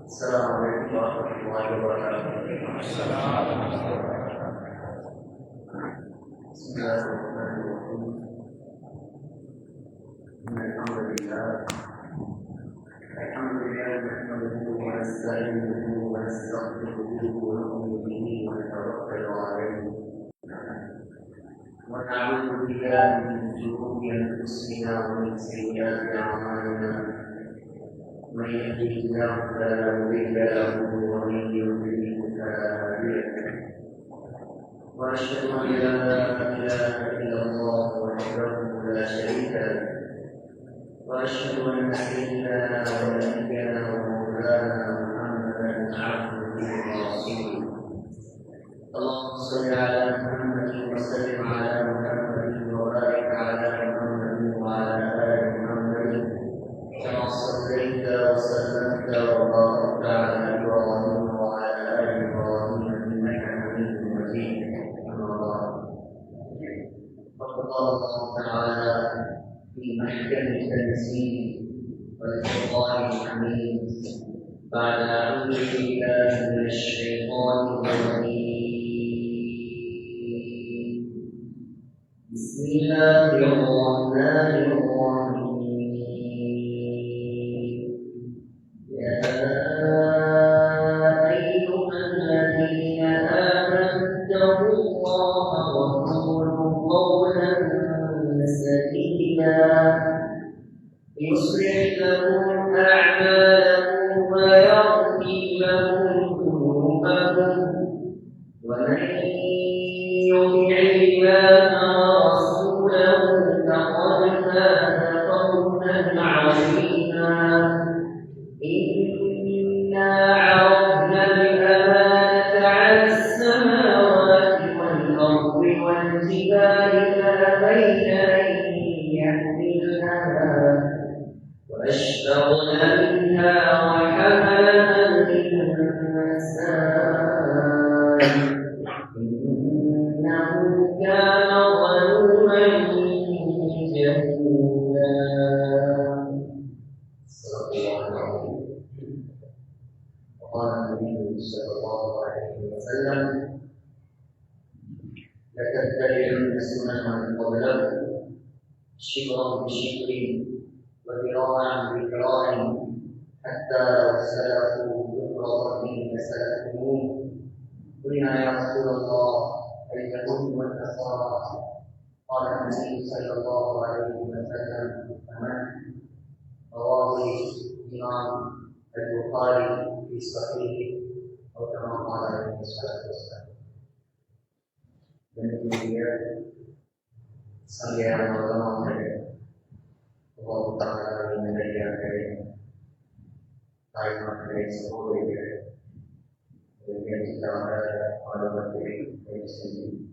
السلام عليكم ورحمة الله وبركاته. بسم الله الرحمن الرحيم. إن الحمد لله نحمده ونستعينه ونستغفره ونؤمن به ونتوكل عليه ونعوذ بالله من شرور أنفسنا ومن سيئات أعمالنا. من يهده الله فلا مضل له ومن يضلل فلا هادي له. واشهد ان لا اله الا الله وحده لا شريك له واشهد ان سيدنا ونبينا ومولانا محمدا عبده ورسوله. اللهم صل على محمد وسلم على محمد وبارك على محمد وعلى ال محمد كما صليت وسلمت وباركت على ابراهيم وعلى ال ابراهيم انك حميد مجيد. اما بعد، فقد قال الله تعالى في محكم التنزيل والفرقان الحميد بعد اعوذ بالله من الشيطان الرجيم. بسم الله الرحمن الرحيم. يصلح لكم أعمالكم ويغفر لكم ذنوبكم ومن يطع الله ورسوله فقد فاز فوزا عظيما. إنا عرضنا الأمانة على السماوات والأرض والجبال فأبين أن يحملنها وأشفقن منها وحملها الإنسان إنه كان ظلوما جهولا. صدق الله العظيم. وقال النبي صلى الله عليه وسلم: لتتبعن سنن من قبلكم شبرا بشبر وذراعا بذراع حتى لو سلكوا كفر ظهرهم لسلكوه. قلنا يا رسول الله اليهود والنصارى؟ قال النبي صلى الله عليه وسلم: فمن؟ رواه الإمام البخاري في صحيحه أو كما قال عليه الصلاة والسلام. Sanggaran ulama Allah Ta'ala menjadikan kalimat dari sepuluh dengan kita ada materi dari sini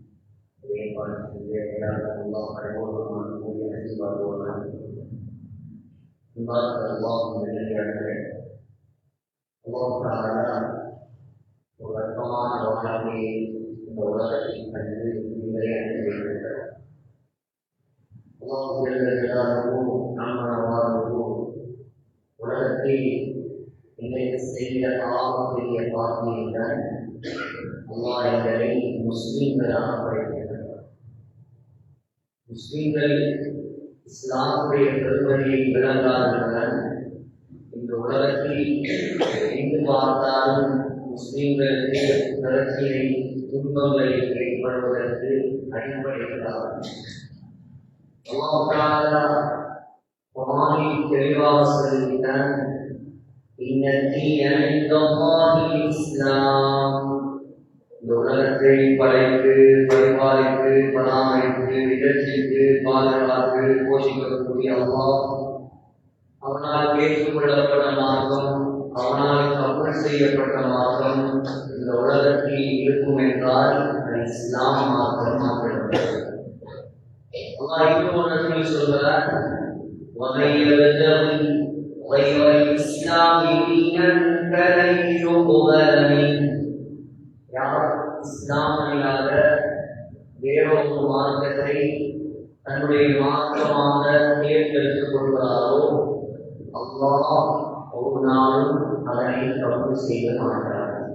dengan penjelasan Allah Taala mengenai ibadah Allah menjadikan Allah Ta'ala berfirman wahai orang yang Allah Jalla Jalaluhu Amma Waluhu உலகத்தை இன்றைக்கு செய்த பாவத்துடைய பாக்கியங்கள் அல்லாஹ் எங்களை முஸ்லிம்களாக படைத்திருக்கிறார். முஸ்லிம்கள் இஸ்லாமுடைய பெருமதியை விளங்காதவர்கள் இந்த உலகத்தில் எங்கு பார்த்தாலும் முஸ்லிம்களுக்கு பிரச்சனை துன்பங்களை ஏற்படுவதற்கு அடிப்படைகிறார்கள். Allah Ta'ala Qur'aniல் தெளிவாக சொல்லிட்டான்: இன்னதீன இன்தல்லாஹில் இஸ்லாம். இந்த உலகத்தை படைத்து பரிபாலித்து பராமரித்து நிகழ்ச்சித்து பாதுகாத்து போஷிக்கக்கூடிய அல்லாஹ், அவனால் ஏற்றுக்கொள்ளப்பட்ட மார்க்கம், அவனால் கபூல் செய்யப்பட்ட மார்க்கம் இந்த உலகத்தில் இருக்கும் என்றால் அது இஸ்லாம் மார்க்கம் மாற்றப்பட்டது. Allah இன்னொரு சொல்கிறார்: وَمَن يَبْتَغِ غَيْرَ الْإِسْلَامِ دِينًا فَلَنْ يُقْبَلَ مِنْهُ. யார் இஸ்லாம் அல்லாத வேறொரு மார்க்கத்தை தன்னுடைய மார்க்கமாக தேர்ந்தெடுத்துக் கொள்கிறாரோ அல்லாஹ் ஒரு நாளும் அதனை கபூல் செய்ய மாட்டார்கள்.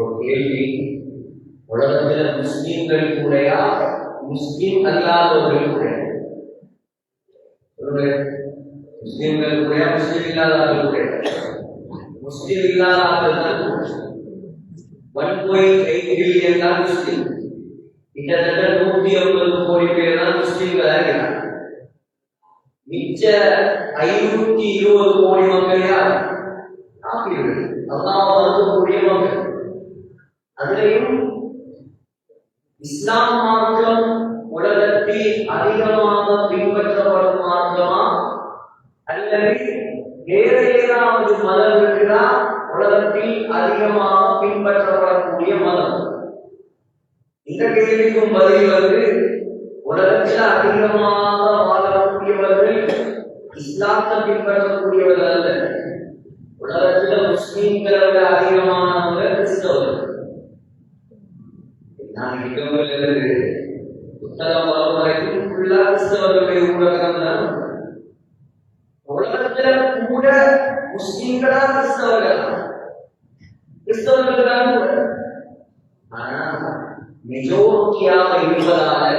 ஒரு கேள்வி, உலகத்தில் முஸ்லிம்கள் கூடயா முஸ்லிம் அல்லாதவர்கள் கூட? முஸ்லிம்கள் கூட முஸ்லிம் இல்லாதவர்கள் கூட? முஸ்லிம் இல்லாதவர்கள் 1.8 பில்லியன் தான் முஸ்லிம். கிட்டத்தட்ட 150 கோடி பேர் தான் முஸ்லிம்களா இருக்கிறாங்க. மிச்ச 520 கோடி மக்கள் யார்? காபிர்கள், அல்லாஹ்வுக்கு கூடிய மக்கள். அதிலையும் இஸ்லாம் மார்க்கம் உலகத்தில் அதிகமாக பின்பற்றப்படும் மார்க்கமா அல்லது வேறு ஏதாவது மதம் இருக்கிறா உலகத்தில் அதிகமாக பின்பற்றப்படக்கூடிய மதம்? இந்த கேள்விக்கும் பதில் வந்து உலகத்தில் அதிகமாக வாழக்கூடியவர்கள் இஸ்லாத்தை பின்பற்றக்கூடியவர்கள் அல்ல. உலகத்தில் முஸ்லிம்களை விட அதிகமானவங்க கிறிஸ்தவர்கள். நான் இருக்கவர்கள் புத்தகம் வரைக்கும் ஃபுல்லா கிறிஸ்தவர்களுடைய ஊடகம் தான். உலகத்துல கூட முஸ்லிம்களா கிறிஸ்தவர்கள் தான் கூட. ஆனா மெஜோரிட்டியாக இருப்பதால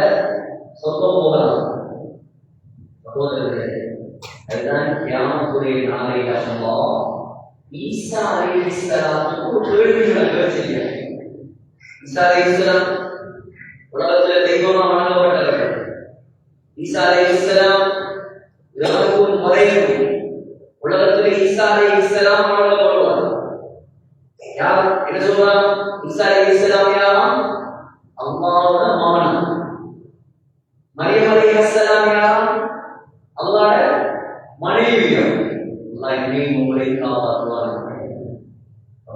சொந்தம் போகலாம். சகோதரர்களே, அதுதான் கியாமத்துடைய நாளை அல்லாஹ் ஈசா அலைஹிஸ்ஸலாத்துக்கு ஒரு கேள்வி செய்கிறார். ஈசா அலைஹிஸ்ஸலாம் உலகத்தில் தெய்வமா வணங்கப்பட்டவர்கள். ஈசா அலைஹிஸ்ஸலாம் ஒரு முறையும் உலகத்தில் ஈசா அலைஹிஸ்ஸலாம் வணங்கப்படுவார். யார் என்ன சொல்றாங்க? ஈசா அலைஹிஸ்ஸலாம் யாராம்? அல்லாஹ்வோட மகன். மரியம் அலைஹிஸ்ஸலாம் யாராம்? அல்லாஹ்வோட மனைவியம். அல்லாஹ் என்னையும் உங்களை காப்பாற்றுவார்.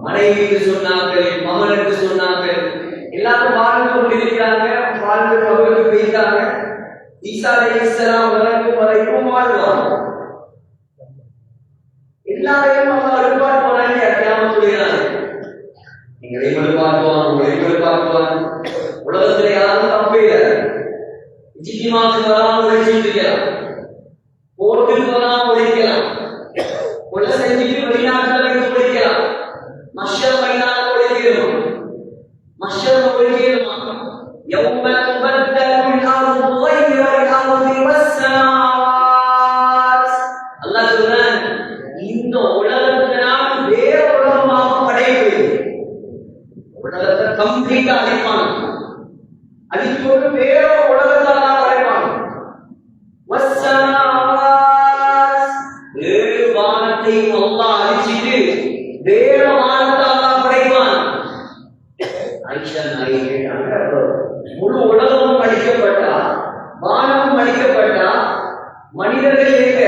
மனைவி என்று சொன்னார்கள், மகன் என்று சொன்னார்கள். எல்லாரும் வாழ்ந்து கொண்டிருக்கிறாங்க, வாழ்ந்து அவர்களுக்கு போயிட்டாங்க. ஈசா அலைஹிஸ்ஸலாம் வரைக்கும் வாழ்வாங்க. எல்லாரையும் அவங்க எதிர்பார்ப்பாங்க. கியாமத்துடைய நாள் நீங்க எதிர்பார்க்குவாங்க, உங்களை எதிர்பார்க்குவாங்க. உலகத்துல யாரும் தப்பே இல்லை. இஜ்திமாவுக்கு வராமல் ஒழிச்சிருக்கலாம், போட்டுக்கு வராமல் ஒழிக்கலாம், கொலை செஞ்சுட்டு வெளிநாட்டில் வைத்து ஒழிக்கலாம். மஷர் மைதானம் ஒழிக்கணும், மஷர் ஒழிக்கணுமா? يوم تبدل الأرض غير الأرض والسماوات. அல்லாஹ் சொல்றான், இந்த உலகத்தை நான் வேற உலகமாக படைப்பேன். உலகத்தை கம்ப்ளீட்டா அழிப்பான், அழிச்சோடு வேற உலகத்தை நான் படைப்பான். வஸ்ஸமாவாத், ஏழு வானத்தையும் அல்லாஹ் அழிச்சிட்டு வேற வானத்தை அல்லாஹ் படைப்பான். ஆயிஷா நாயகி கேட்டாங்க, முழு உலகமும் அழிக்கப்பட்டா, வானமும் அழிக்கப்பட்டா, மனிதர்கள் எங்க?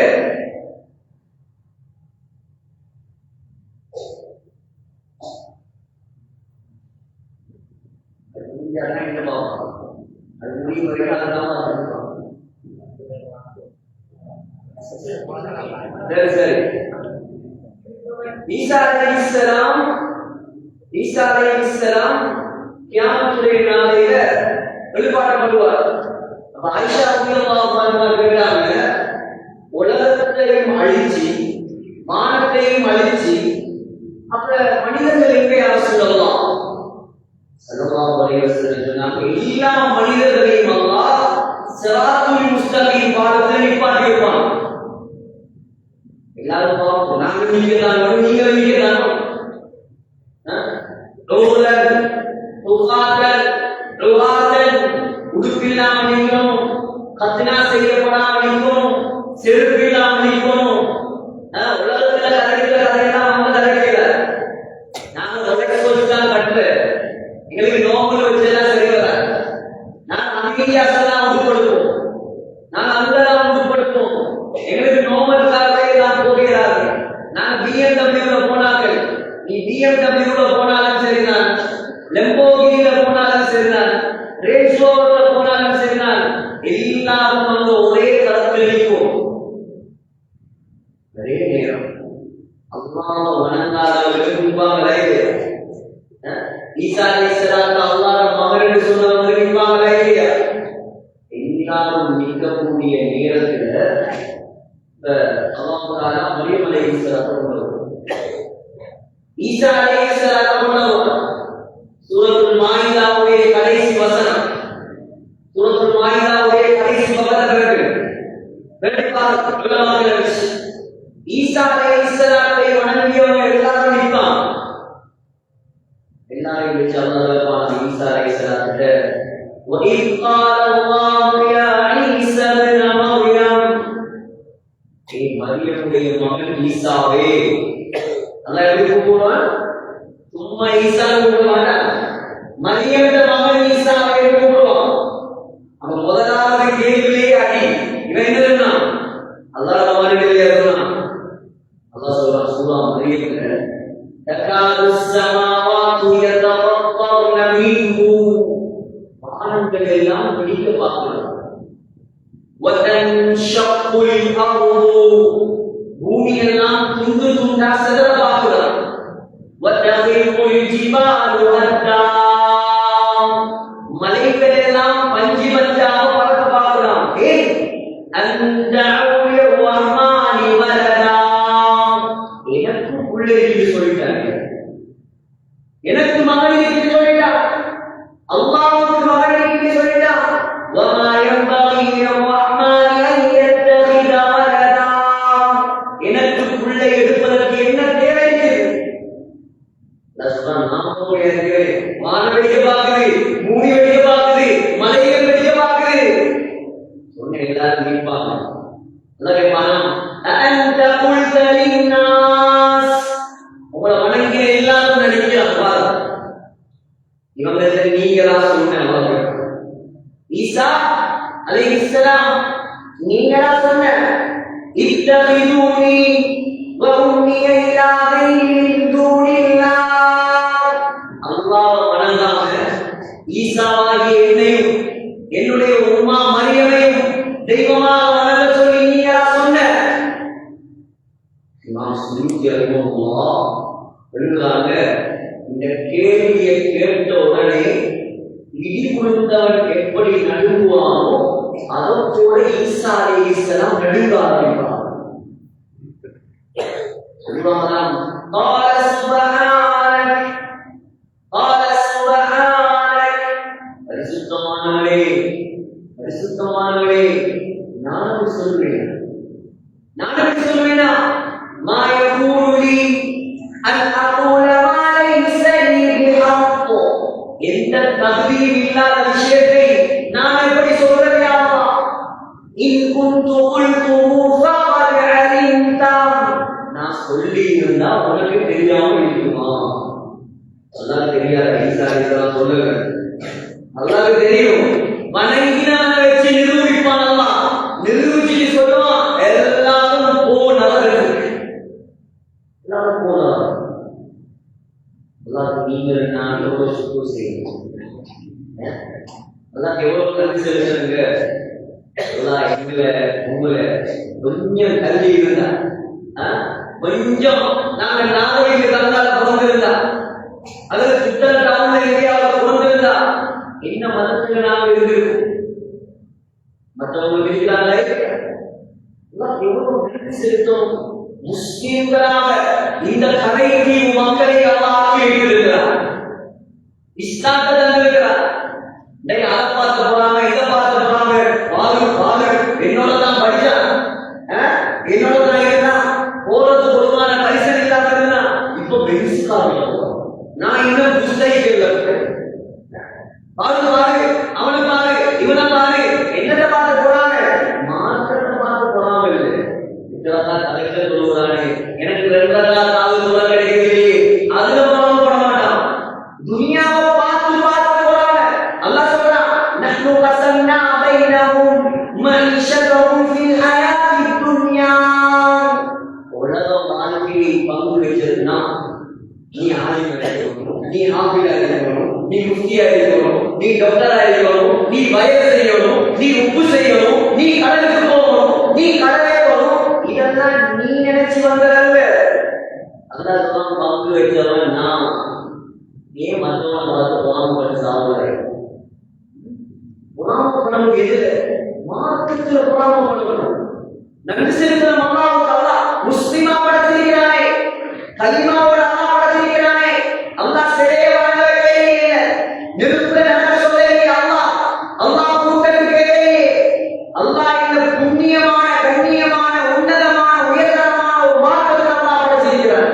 ஈசா அலைஹிஸ்ஸலாம் கியாமத்துடைய நாளையில எழுப்பாட்டப்படுவார். அப்ப ஆயிஷா ரலியல்லாஹு அன்ஹா கேட்டாங்க, உலகத்தையும் அழிச்சு வானத்தையும் அழிச்சு அப்ப மனிதர்கள் எங்கே? சொல்லலாம் ஸல்லல்லாஹு அலைஹி வஸல்லம் சொன்னாங்க, எல்லா மனிதர்களையும் அல்லாஹ் சிராத்துல் முஸ்தகீம் பாலத்தில் நிப்பாட்டி வைப்பான். எல்லாரும் பார்ப்போம், நாங்கள் நீங்க தான், உடுப்பில்லாமல் நிற்கணும், கத்னா செய்யப்படாமல் நிற்கணும், செருப்பு இல்லாமல் நிற்கணும். உலகத்துல கதைக்கிற கதையெல்லாம் நம்ம கதைக்கல. நாங்க உடைக்க சொல்லிதான் கட்டுற, எங்களுக்கு நோம்புல வச்செல்லாம் சரி வராது. நாங்க அமைதியாசெல்லாம் உட்படுத்துவோம், நாங்க அங்கெல்லாம் உட்படுத்துவோம். எங்களுக்கு நோம்பலுக்காகவே எல்லாம் போகிறார்கள். நாங்க BMW போனார்கள், நீ BMW போனாலும் சரிதான், லெம்போகினில போனாலும் சரிதான், ரேஞ்ச் ரோவர்ல போனாலும் சரிதான், எல்லாரும் வந்து ஒரே தளத்தில் நிற்போம். ஒரே நேரம் அல்லாஹ் வணங்காதவர்கள் நிற்பாங்களே. ஈசா அலைஹிஸ்ஸலாம் அல்லாஹ் மகன் என்று சொன்னவங்க நிற்பாங்களே இல்லையா? எல்லாரும் நிற்கக்கூடிய நேரத்தில் அல்லாஹ் தஆலா மரியம் அலைஹிஸ்ஸலாத்தை கொண்டவர், ஈசா அலைஹிஸ்ஸலாத்தை கொண்டவர். சூரத்துல் மாயிதாவுடைய கடைசி வசனம், சூரத்துல் மாயிதாவுடைய கடைசி வசனம் ஈசா அலைஹிஸ்ஸலாத்தை வணங்கியவங்க எல்லாரும் நிற்பாங்க. எல்லாரையும் வச்சு அல்லாஹ் ஈசா அலைஹிஸ்ஸலாத்தை وَإِذْ قَالَ اللَّهُ يَا عِيسَى ابْنَ مَرْيَمَ மரியமுடைய மகன் ஈசாவே, அல்லாஹ் எப்படி கூப்பிடுவான்? சும்மா ஈசாவை கூப்பிடுவாங்க, மரியமுடைய மகன் ஈசாவை கூப்பிடுவான். அவன் முதலாவது கேள்வியே அடி, இவன் என்ன சொன்னான்? அல்லாஹ் மரியமுடைய சொன்னான். அல்லாஹ் சொல்றான் சூரா மரியம்ல தகாது ஸமாவாத்து யதஃபத்தர்ன மின்ஹு, வானங்கள் எல்லாம் வெடிக்க பார்க்கிறான். வதன்ஷக்குல் அர்து, பூமி எல்லாம் துண்டு துண்டா சிதற பார்க்கிறான். வதகிருல் ஜிபாலு ஹத்தா, மலைகள் எல்லாம் பஞ்சி பஞ்சாக பறக்க பார்க்கிறான். ஏன்? அன்தஉ லிர்ரஹ்மானி வலதா, எனக்கு பிள்ளை என்று சொல்லிட்டாங்க, எனக்கு மகன் என்று சொல்லிட்டான். அல்லாஹ்வுக்கு மகன் என்று சொல்லிட்டான். வமா யன்பகி லிர்ரஹ்மானி அன் யத்தகித வலதா, எனக்கு பிள்ளை எடுப்பதற்கு என்ன தேவை இருக்குது? வானம் வெடிக்க பார்க்குது, பூமி வெடிக்க பார்க்குது, மலைகள் வெடிக்க பார்க்குது. சொன்ன எல்லாரும் நிற்பாங்க. உங்களை வணங்கின எல்லாரும் நினைக்கிறாங்க. இவங்க நீங்களா சொன்ன ஈசா அலைஹிஸ்ஸலாம் நீங்களா சொன்ன இத்தகிதுனி வ உம்மிய இலாஹைன் மின் தூனில்லாஹ், அல்லாஹ் வணங்காம ஈசாவாகிய என்னையும் என்னுடைய உம்மா மரியமையும் தெய்வமாக வணங்க சொல்லி நீங்களா சொன்ன. இமாம் சுயூத்தி ரஹிமஹுல்லாஹ் எழுதுறாங்க, இந்த கேள்வியை கேட்ட உடனே இடி கொடுத்தவன் எப்படி நடுங்குவானோ அதோட ஈசா அலைஹிஸ்ஸலாம் நடுங்க ஆரம்பிப்பான். சொல்லுவாங்களாம், قال سبحانك قال سبحانك, பரிசுத்தமானவரே பரிசுத்தமானவரே, நானும் சொல்வேன், நானும் சொல்வேனா மா யகூலு லி அன் அகூல மா லைஸ லி பிஹக், எந்த தகுதியும் இல்லாத விஷயத்தை நான் எப்படி சொல்றது? யா அல்லாஹ், இன் குன்து குல்துஹு ஃபகத் அலிம்தா, நான் சொல்லி இருந்தா உனக்கு தெரியாம இருக்குமா? அல்லாஹ் தெரியாத ஈசா அலைஹிஸ்ஸலாம் சொல்லுங்க, அல்லாஹ்க்கு தெரியும். வணங்கினான வச்சு நிரூபிப்பான். அல்லாஹ் நிரூபிச்சு சொல்லுவான், எல்லாரும் போனவர்கள், எல்லாரும் போனவர்கள். அல்லாஹ் நீங்கள் நான் எவ்வளவு சுத்தம் செய்யணும், அல்லாஹ் எவ்வளவு கல்வி செலுத்துங்க. அல்லாஹ் எங்களை உங்களை கொஞ்சம் கல்வி இருந்தா, கொஞ்சம் நாங்க நாகரிக தந்தால பிறந்திருந்தா, அல்லது சுத்தம் டவுன்ல இந்தியாவில் பிறந்திருந்தா என்ன மதத்துல நாங்க இருந்திருக்கோம்? மற்றவங்க இருக்கிறாங்களே, எவ்வளவு கல்வி செலுத்தும். முஸ்லிம்களாக இந்த கதைக்கு மக்களை அல்லாஹ் ஆக்கியிருக்கிறார், இஸ்லாத்தை தந்திருக்கிறார். அதை பார்த்து போறாங்க, இதை பார்த்து போறாங்க, வாழு வாழு என்னோட தான் படிச்சான், என்னோட தான் இருந்தான், போறது பொதுவான பரிசல் இல்லாம இருந்தா, இப்ப பெருசுக்காக நான் இன்னும் புஸ்தகிக்கல. பாரு பாரு, அவனை பாரு, இவனை பாரு, என்னத்தை பார்த்து போறாங்க, மாற்றத்தை பார்த்து போறாங்க. இல்லை தலைவர் சொல்லுவானே, எனக்கு ரெண்டாவது சொல்ல கிடைக்கலையே, அதுல பணம் போட மாட்டான். துனியாவை பார்த்து பார்த்து போறாங்க. அல்லாஹ் சொல்றான், நஹ்னு கஸம்னா பைனஹும் மஇஷதஹும் ஃபில் ஹயாத்தித் துன்யா, உலக வாழ்க்கையை பங்கு வச்சிருந்தா நீ ஆலிம் இருக்கணும், நீ ஹாஃபிஸா இருக்கணும், நீ முஃப்தியா இருக்கணும், நீ டாக்டரா இருக்கணும், நீ வயது செய்யணும், நீ உப்பு செய்யணும், நீ கடலுக்கு போகணும், நீ கடலே போகணும். இதெல்லாம் நீ நினைச்சு வந்ததல்ல. அல்லாஹ் பங்கு வச்சவன் நான். ஏன் மற்றவன் பார்த்து பொறாமப்பட்டு சாப்பிடுற? பொறாமப்படணும் எதுல? மார்க்கத்துல பொறாமப்படணும். நன்றி செலுத்தணும் அல்லாஹ்வுக்கு. அல்லாஹ் முஸ்லிமா படைச்சிருக்கிறானே, கலிமாவோட அல்லாஹ் படைச்சிருக்கிறானே. அல்லாஹ் சிலையை வணங்க வைக்கலையே, நெருப்புல நடக்க சொல்லலையே, அல்லாஹ் கூட்டத்துக்கு அல்லாஹ் இந்த புண்ணியமான கண்ணியமான உன்னதமான உயர்தரமான ஒரு மார்க்கத்தை அல்லாஹ் படைச்சிருக்கிறான்.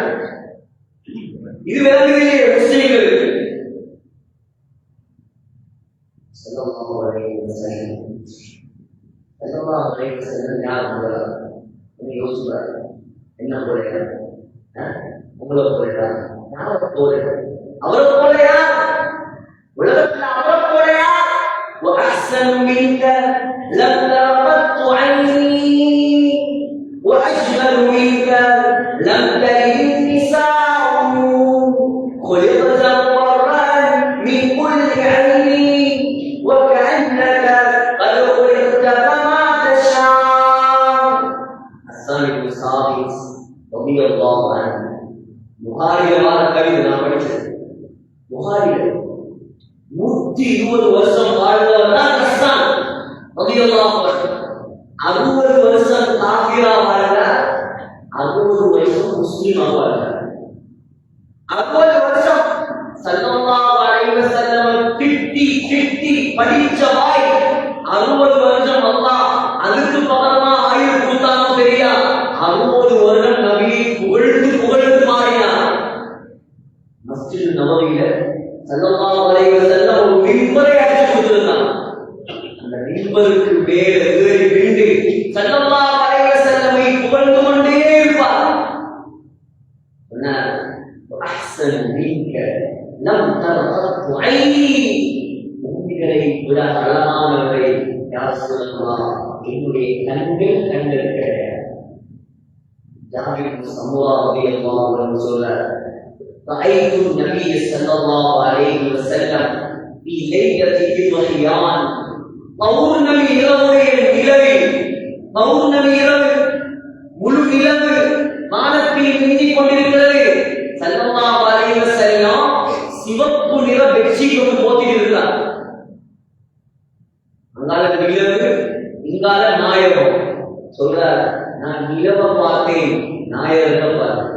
இது விளங்குதில்லையே முஸ்லிம்களுக்கு. ஸல்லல்லாஹு அலைஹி வஸல்லம் யார் போகிறார் யோசிப்பார். என்ன போகிறார்? உங்களை போகிறார். யாரை போகிறார்? அவரை போலையா? உலகத்தில் அவரை போலையா? وأحسن منك لم ترقت عيني وأجمل منك لم تلد النساء خلقت مبرأ من كل عين وكأنك قد خلقت كما تشاء. الصادق الصادق رضي الله عنه. புகாரியில கவிதை நான் படிச்சேன். புகாரில 120 வருஷம் வாழ்ந்தவர் தான் ஹஸ்ஸான் ரலியல்லாஹு அன்ஹு. 60 வருஷம் காஃபிரா வாழ்ந்தார், 60 வருஷம் முஸ்லிமா வாழ்ந்தார். 60 வருஷம் ஸல்லல்லாஹு அலைஹி வஸல்லம் திட்டி திட்டி படிச்ச வாய் 60 வருஷம் அல்லாஹ் அதுக்கு பகரமா ஆயுள் கொடுத்தானோ தெரியா. 60 வருடம் நபி புகழ்ந்து புகழ்ந்து மாறினார். மஸ்ஜித் நபவியில ஸல்லல்லாஹு அலைஹி வஸல்லம் ஒரு மிம்பரை அடிச்சு கொடுத்திருந்தார். அந்த மிம்பருக்கு மேல ஏறி நின்று ஸல்லல்லாஹு அலைஹி வஸல்லமை புகழ்ந்து கொண்டே இருப்பார். சொன்னார், அஹ்ஸன் மின்க லம் தரகத்து ஐனி. உங்களை விட அழகானவரை யார் சொல்லலாம்? என்னுடைய கண்கள் கண்டிருக்க. ஜாபிர் பின் சமுரா ரலியல்லாஹு அன்ஹு சொல்றார், رأيت النبي صلى الله عليه وسلم في ليلة الضحيان. பௌர்ணமி இரவுடைய நிலவில், பௌர்ணமி இரவு முழு நிலவு வானத்தில் மின்னிக் கொண்டிருக்கிறது. ஸல்லல்லாஹு அலைஹி வஸல்லம் சிவப்பு நிற பெட்ஷீட் ஒன்று போத்திட்டு இருக்கிறார். அங்கால நிலவு, இங்கால நாயகம். சொல்றார், நான் நிலவை பார்த்தேன், நாயகத்தை பார்த்தேன்.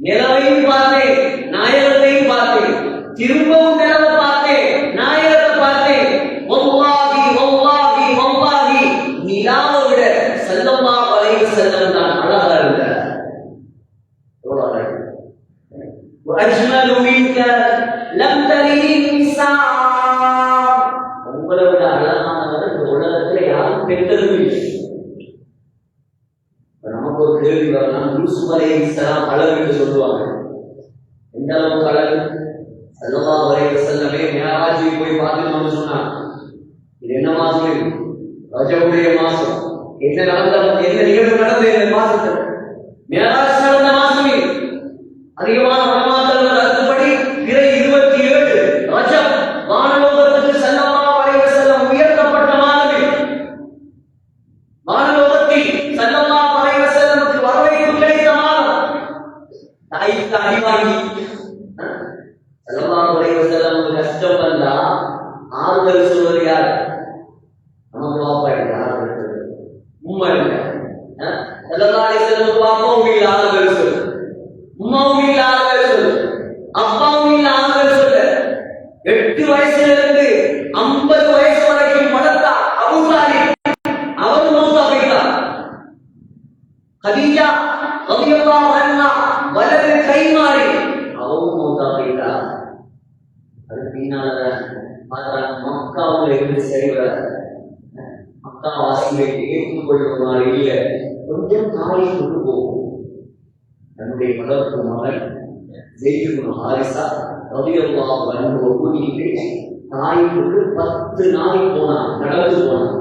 நிலவையும் பார்த்தேன், நாயகத்தையும் பார்த்தேன். திரும்பவும் நிலவை பார்த்தேன், நாயகத்தை பார்த்தேன். வல்லாஹி வல்லாஹி வல்லாஹி நிலாவை விட ஸல்லல்லாஹு அலைஹி வஸல்லம் தான் அழகா இருந்தார். எவ்வளவு அழகு! وأجمل منك لم تلد النساء. உங்களை விட அழகானவர் இந்த உலகத்தில் யாரும் பெற்றதும் இல்லை. நமக்கு ஒரு கேள்வி வரலாம், யூசுப் அலைஹிஸ்ஸலாம் அழகு என்று சொல்லுவாங்க. எந்த அளவுக்கு அழகு? ஸல்லல்லாஹு அலைஹி வஸல்லம் மிஅராஜுக்கு போய் பார்த்துட்டு சொன்னாங்க. இது என்ன மாசம்? இது ரஜபுடைய மாசம். என்ன நிகழ்வு நடந்தது இந்த மாசத்துல? மிஅராஜ் நடந்த மாசம் இது. அதிகமான உலமாக்கள் அதுபடி பிறை 27 ரஜப் வானலோகத்துக்கு ஸல்லல்லாஹு அலைஹி வஸல்லம் உயர்த்தப்பட்ட மாதம் இது. வானலோகத்தில் ஸல்லல்லாஹு அலைஹி வஸல்லமுக்கு வரவேற்பு கிடைத்த மாதம். தாய்க்கு அடிவாங்கி ஸல்லல்லாஹு அலைஹி வஸல்லம் கஷ்டம் வந்தா ஆறுதல் சொல்வது யார்? நமக்கு பாப்பா இல்லை, ஆறுதல் சொல்வது உம்மா இல்லை. ஸல்லல்லாஹு அலைஹி வஸல்லம் பாப்பாவும் இல்லை, ஆறுதல் சொல்லு. உம்மாவும் இல்லை, ஆறுதல் சொல்லு. அப்பாவும் இல்லை, ஆறுதல் சொல்லு. 8 வயசுல இருந்து 50 வயசு வரைக்கும் வளர்த்தா அபூ தாலிப், அவர் மௌத்தா போயிட்டார். கதீஜா ரலியல்லாஹு அன்ஹா வலது கை மாறி அவரும் மௌத்தா போயிட்டார். அது பின்னால பார்த்தாங்க மக்காவுல இருந்து செய்வார். மக்கா வாசிகளை ஏற்றுக்கொள்ளுமாறு இல்லை, கொஞ்சம் தாயை கொண்டு போகும். தன்னுடைய மதற்கு மகன் ஸைத் இப்னு ஹாரிஸா ரலியல்லாஹு அன்ஹு கூட்டிட்டு தாயை கொண்டு 10 நாள் போனான், நடந்து போனான்.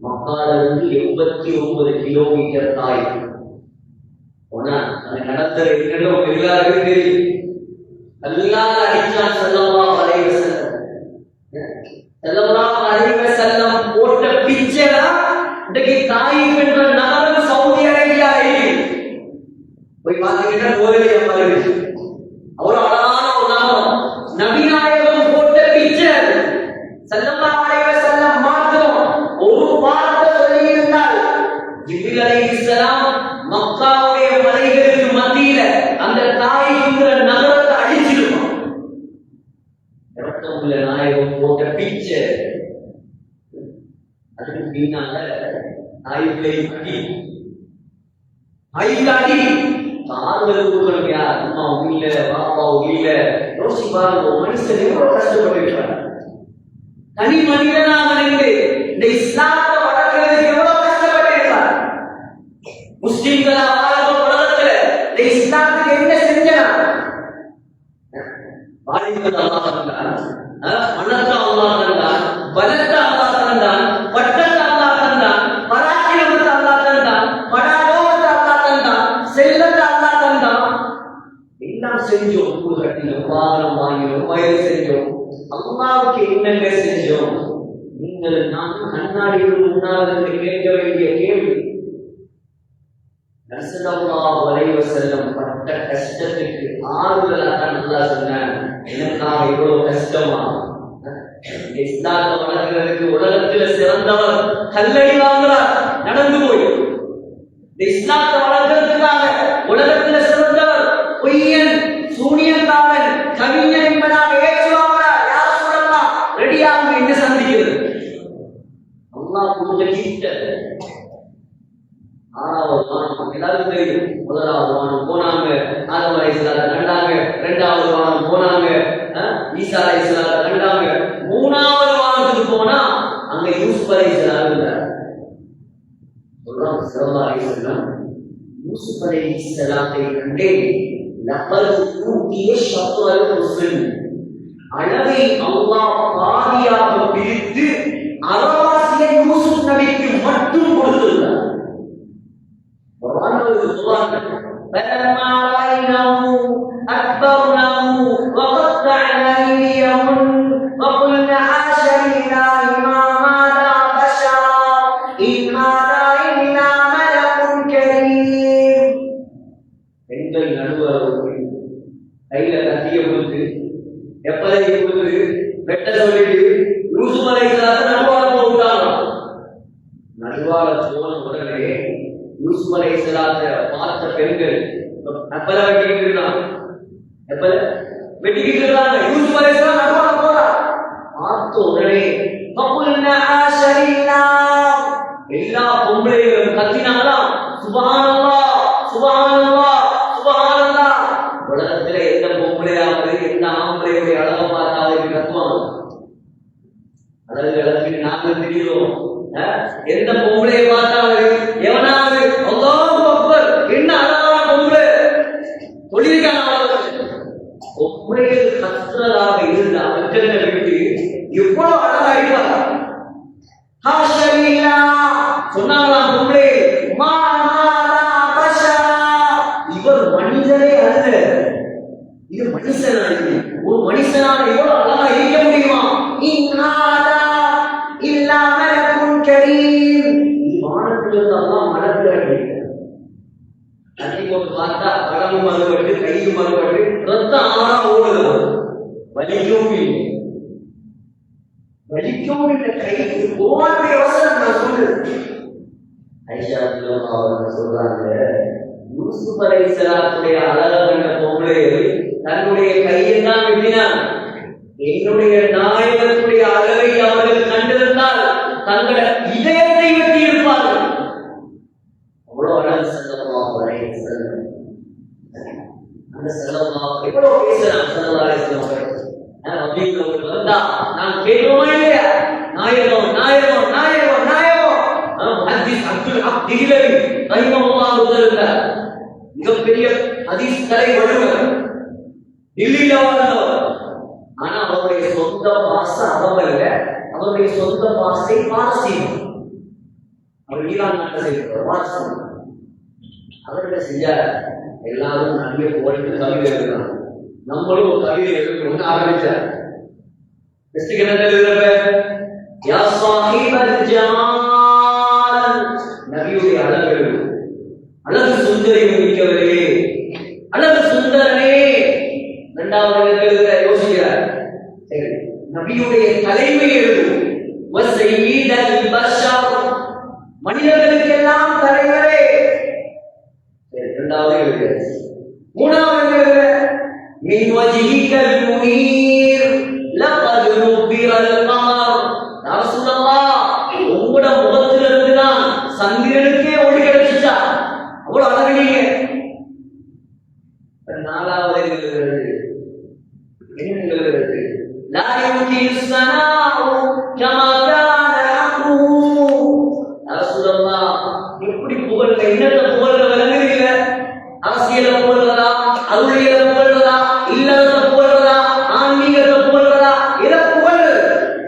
மக்கால இருந்து 89 கிலோமீட்டர் தாய் போனா. அது நடந்தது என்னன்னு எல்லாருக்கும் தெரியும். அல்லாஹ் அடிச்சான் ஸல்லல்லாஹு அலைஹி வஸல்லம். ஸல்லல்லாஹு அலைஹி வஸல்லம் போட்ட பிச்சைனா இன்னைக்கு தாயிப் என்ற நகரம் சவுதி அரேபியாவில் போய் பார்த்தீங்கன்னா கோவிலை மாதிரி அவ்வளவு அழகான ஒரு நகரம். நபிநாயகம் போட்ட பிச்சை ஸல்லல்லாஹு அலைஹி வஸல்லம் மாத்திரம் ஒரு வார்த்தை சொல்லி இருந்தால் ஜிப்ரீல் அலைஹி நடிச்ச அதுக்கு பின்னால தாய்களை அடி ஆறுதல் கொடுக்கணும். யார் அம்மாவும் இல்ல, பாப்பாவும் இல்ல. யோசிச்சு பாருங்க, மனுஷன் எவ்வளவு கஷ்டப்பட்டிருக்காங்க. தனி மனிதனாக நின்று இந்த இஸ்லாத்தை வளர்க்கிறதுக்கு எவ்வளவு கஷ்டப்பட்டிருக்காங்க. முஸ்லிம்களா வாழ்ற உலகத்துல இந்த இஸ்லாத்துக்கு என்ன செஞ்சாங்க? வாலிபத்தை அல்லாஹ் தந்தான், மனத்தை அல்லாஹ் தந்தான், பலத்தை அல்லாஹ் தந்தான், பட்டத்தை அல்லாஹ் தந்தான், பராக்கிரமத்தை அல்லாஹ் தந்தான், படாதோகத்தை அல்லாஹ் தந்தான், செல்வத்தை அல்லாஹ் தந்தான். எல்லாம் செஞ்சோம். ஊர் கட்டினோம், வாகனம் வாங்கினோம், வயல் செஞ்சோம். அல்லாவுக்கு என்னங்க செஞ்சோம்? நீங்கள் நான் கண்ணாடியில் முன்னால் கேட்க வேண்டிய கேள்வி. ஸல்லல்லாஹு அலைஹி வஸல்லம் பட்ட கஷ்டத்துக்கு ஆறுதலாக நல்லா சொன்னாங்க. எனக்காக இவ்வளவு கஷ்டமா? இஸ்லாத்தை வளர்க்கிறதுக்கு உலகத்தில் சிறந்தவர் கல்லடி வாங்குறார், நடந்து போய். இஸ்லாத்தை வளர்க்கிறதுக்காக உலகத்தில் சிறந்தவர் பொய்யன், சூனியக்காரன், கவிஞன் என்பதாக ஏற்றுவாங்களா? யார் சொல்லலாம்? ரெடியாக என்ன சந்திக்கிறது? அல்லாஹ் கொஞ்சம் கிட்ட. ஆறாவது வானம் எல்லாருக்கும் தெரியும். முதலாவது வானம் போனாங்க, ஆதம் அலைஹிஸ்ஸலாத்தை கண்டாங்க. இரண்டாவது வானம் போனாங்க, ஈசா அலைஹிஸ்ஸலாத்தை கண்டாங்க. மூணாவது வானத்துக்கு போனா அங்க யூசுப் அலைஹிஸ்ஸலாம் இருந்தார். சொல்றாங்க ஸல்லல்லாஹு அலைஹி வஸல்லம், யூசுப் அலைஹிஸ்ஸலாத்தை கண்டே லகத் ஊதிய ஷத்ரல் ருஸுல், அளவை அல்லாஹ் பாதியாக பிரித்து அரைவாசியை யூசுப் நபிக்கு மட்டும் கொடுத்திருந்தார். فلما رأيناه أكبرناه وقطعنا أيديهن وقلنا حاش لله ما هذا بشرا إن هذا إلا ملك كريم. பெண்கள் நடுவர்கள் கையில கத்திய கொடுத்து எப்பதை கொடுத்து வெட்ட சொல்லிட்டு யூசுப் அலைஹிஸ்ஸலாத்தை நடுவார போட்டாங்க. நடுவார போன உடனே யூசுப் அலைஹிஸ்ஸலாத்தை பார்த்த பெண்கள் எப்பல வெட்டிக்கிட்டு இருக்காங்க. எப்பல வெட்டிக்கிட்டு இருக்காங்க. யூசுப் அலைஹிஸ்ஸலாம் நடுவார போறா. பார்த்த உடனே ஃபகுல்னா ஆஷ லில்லாஹ், எல்லா பொம்பளைகளும் கத்தினாங்களாம், சுப்ஹானல்லாஹ் சுப்ஹானல்லாஹ் சுப்ஹானல்லாஹ். உலகத்துல எந்த பொம்பளையாவது எந்த ஆம்பளையுடைய அழகை பார்த்தாவது கத்துவாங்க. அழகு அழகு நாங்க தெரியும். எந்த பொம்பளையை பார்த்தாவது எவனாவது அல்லாஹு அக்பர் என்ன அழகான பொம்பளை சொல்லியிருக்காங்க. பொம்பளைகள் கத்துறதாக இருந்தா வெற்றிகளை விட்டு எவ்வளவு அழகா இருப்பாங்க. சொன்னாங்களாம் பொம்பளை, இவர் மனிதரே அல்ல, இது மனுஷனான. ஒரு மனுஷனான எவ்வளவு அழகா இருக்க முடியுமா? பார்த்தா படமும் மறுபட்டு கையும் மறுபட்டு ரத்தம் ஆறா ஓடுது. வலிக்கவும் இல்லை, வலிக்கவும் இல்லை. கைக்கு போவாருடைய அவசரம் நான் சொல்றேன். ஐஷா அவங்க சொல்றாங்க, யூசுப் அலைஹிஸ்ஸலாத்துடைய அழகை கண்ட பொம்பளை தன்னுடைய கையெல்லாம் வெட்டினான். என்னுடைய நாயகத்துடைய அழகை அவர்கள் கண்டிருந்தால் தங்கள இதயத்தை வெட்டி இருப்பார்கள். அவ்வளவு அழகு ஸல்லல்லாஹு அலைஹி வஸல்லம். அந்த ஸல்லல்லாஹு எவ்வளவு பேசுறாங்க ஸல்லல்லாஹு அலைஹி வஸல்லம். அப்படிங்கிறவங்க வந்தா நான் கேட்கவே இல்லையா? நாயகம் நாயகம் நாயகம் நாயகம். ஹதீஸ் அப்துல் ஹக் திஹ்லவி ரஹிமஹுல்லாஹ் இருந்தார். மிகப்பெரிய ஹதீஸ் கலை வல்லுநர், டெல்லியில வாழ்ந்தவர். ஆனா அவருடைய சொந்த பாஷை அரபு இல்ல, அவருடைய சொந்த பாஷை பாரசீகம். அவர் ஈரான் நாட்டை சேர்ந்தவர், பாரசீகம். அவர்கிட்ட செஞ்சார். எல்லாரும் நிறைய போட்டு கவிதை எழுதுறாங்க. நம்மளும் ஒரு கவிதை எழுதணும்னு ஆரம்பிச்சார். நபியுடைய அழகு, அழகு சுந்தரியம் மிக்கவரே, அழகு சுந்தரனே. இரண்டாவது யோசிக்கிறார். சரி, நபியுடைய தலைமை எழுதும். மனிதர்களுக்கு எல்லாம் தலைவரே. இரண்டாவது எழுதுகிறார். மூணாவது من وجهك المنير لقد نبر القمر நாலாவது எழுதுகிறது லா யும்கினு ஸனாஉ கமா கான அம்ருஹு. ரசூலுல்லாஹ் எப்படி புகழ்ற, என்னென்ன புகழ்ற விளங்குறீங்க? அரசியலை புகழ்றதா, அருளியலை புகழ்றதா, இல்லறத்தை புகழ்றதா, ஆன்மீகத்தை புகழ்றதா, எதை புகழ்?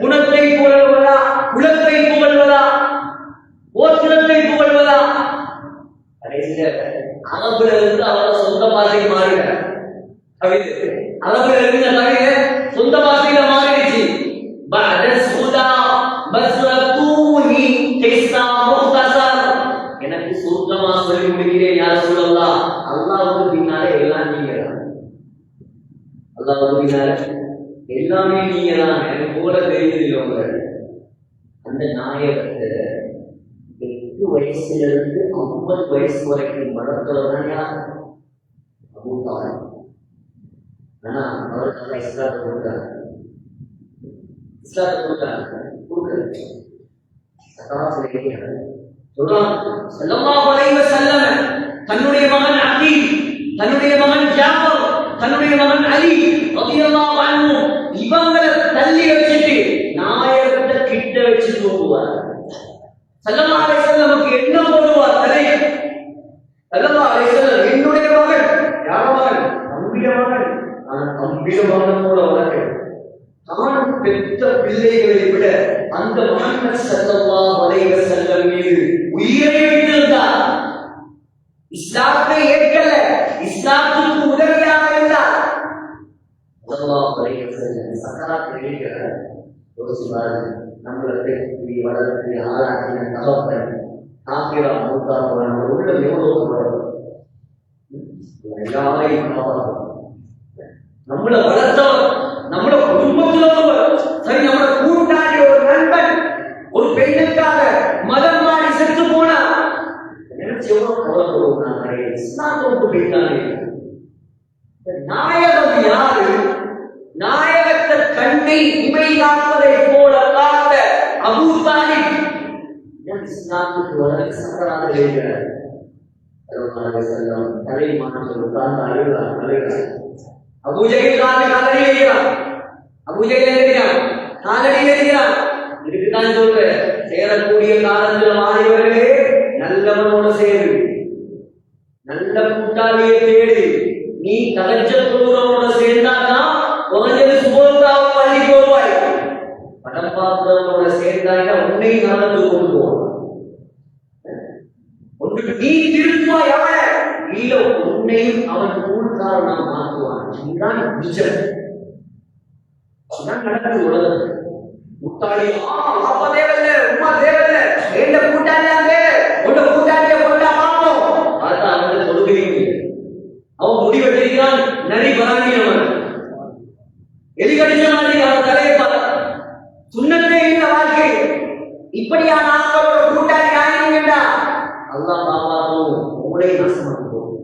குணத்தை புகழ்வதா, குலத்தை புகழ்வதா, ஓத்திரத்தை புகழ்வதா? அரபுல இருந்து அவரோட சொந்த பாஷை மாறினார். அரபுல இருந்து கவிதை சொந்த பாஷையில மாறிடுச்சு. எனக்கு சுருக்கமா சொல்லி முடிக்கிறேன், யார் சொல்லலாம்? அல்லாஹ்வுக்கு பின்னாலே எல்லாம் நீங்க தான். அல்லாஹ்வுக்கு பின்னாலே எல்லாமே நீங்க தான். எனக்கு போல தெரியுது உங்களுக்கு. அந்த நாயகத்தை 8 வயசுல இருந்து 50 வயசு வரைக்கும் வளர்த்தவர் யார்? அபூ தாலிப். ஆனா அவருக்கு இஸ்லாத்தை கொடுத்தாரு. இஸ்லாத்தை கொடுத்தாரு. ஸல்லல்லாஹு அலைஹி வஸல்லம் தன்னுடைய மகன் அகீல், தன்னுடைய மகன் ஜாஃபர், தன்னுடைய மகன் அலி ரலியல்லாஹு அன்ஹு இவங்களை தள்ளி வச்சுட்டு நாயகத்தை கிட்ட வச்சு தூங்குவார். ஸல்லல்லாஹு அலைஹி வஸல்லமுக்கு என்ன போடுவார் தலை? ஸல்லல்லாஹு அலைஹி வஸல்லம் என்னுடைய மகன், யார் மகன்? தம்பிய மகன். தம்பிய மகன் போல வளர்க்க தான் பெற்ற பிள்ளைகளை விட அந்த முஹம்மது ஸல்லல்லாஹு அலைஹி வஸல்லம் மீது உயிரை வைத்திருந்தார். இஸ்லாத்தை ஏற்கல, இஸ்லாத்துக்கு உதவியாக இருந்தார். ஸல்லல்லாஹு அலைஹி வஸல்லம் சக்கராத் எழுதினார். யோசிப்பாரு, நம்மளை பெற்று வளர்த்து ஆளாக்கின தகப்பன் காபிரா மூத்தா போல நம்ம உள்ள எவ்வளவு வளரும். எல்லாரையும் நம்மளை வளர்த்தவர், நம்மள குடும்பத்தில் உள்ளவர், சரி நம்மள கூட்டாளி, ஒரு நண்பன், ஒரு பெண்ணுக்காக மதம் மாறி செத்து போனா நினைச்சு எவ்வளவு கவலைப்படுவோம். இஸ்லாமோடு போயிட்டானே. நாயகம் யாரு? நாயகத்தை கண்ணை இமை காப்பதை போல காத்த அபூ தாலிப் இஸ்லாமுக்கு வர சக்கராக எழுகிறார். தலை மாற்றம் உட்கார்ந்து அழுகிறார். அபூ ஜஹல் காலடி எழுகிறான். அபூ ஜஹல் எழுகிறான், காலடி எழுகிறான். இதுக்குதான் சொல்றேன், சேரக்கூடிய காலத்துல மாறியவர்களே நல்லவனோட சேரு, நல்ல கூட்டாளியை தேடு. நீ கலச்ச தூரவோட சேர்ந்தாதான் குறைஞ்சது சுபோத்தாவை பள்ளி போவாய். படம் பார்த்தவனோட சேர்ந்தாய்னா உன்னை நடந்து கொண்டு போவான். ஒன்றுக்கு நீ திருத்துவாய் அவன, இல்ல உன்னையும் அவன் ஊழ்காரணம் மாற்றுவான். இதுதான் நிஜம். நடக்குது உலகத்துக்கு. முட்டாளி அப்பா தேவையில்லை, உமா தேவையில்லை, எந்த கூட்டாளியாங்க உன்னை கூட்டாளிய கொண்டா பார்ப்போம். அதான் அவனை கொடுக்கிறீங்க. அவன் முடிவெட்டிருக்கிறான், நரி பராணியவன் எலிகடிச்ச மாதிரி அவன் தலையை பார்த்தான். சுண்ணத்தே இந்த வாழ்க்கை. இப்படியான ஆட்களோட கூட்டாளி ஆகிறீங்கடா அல்லாஹ் பாப்பாவும் உங்களை நாசமாக்குவோம்.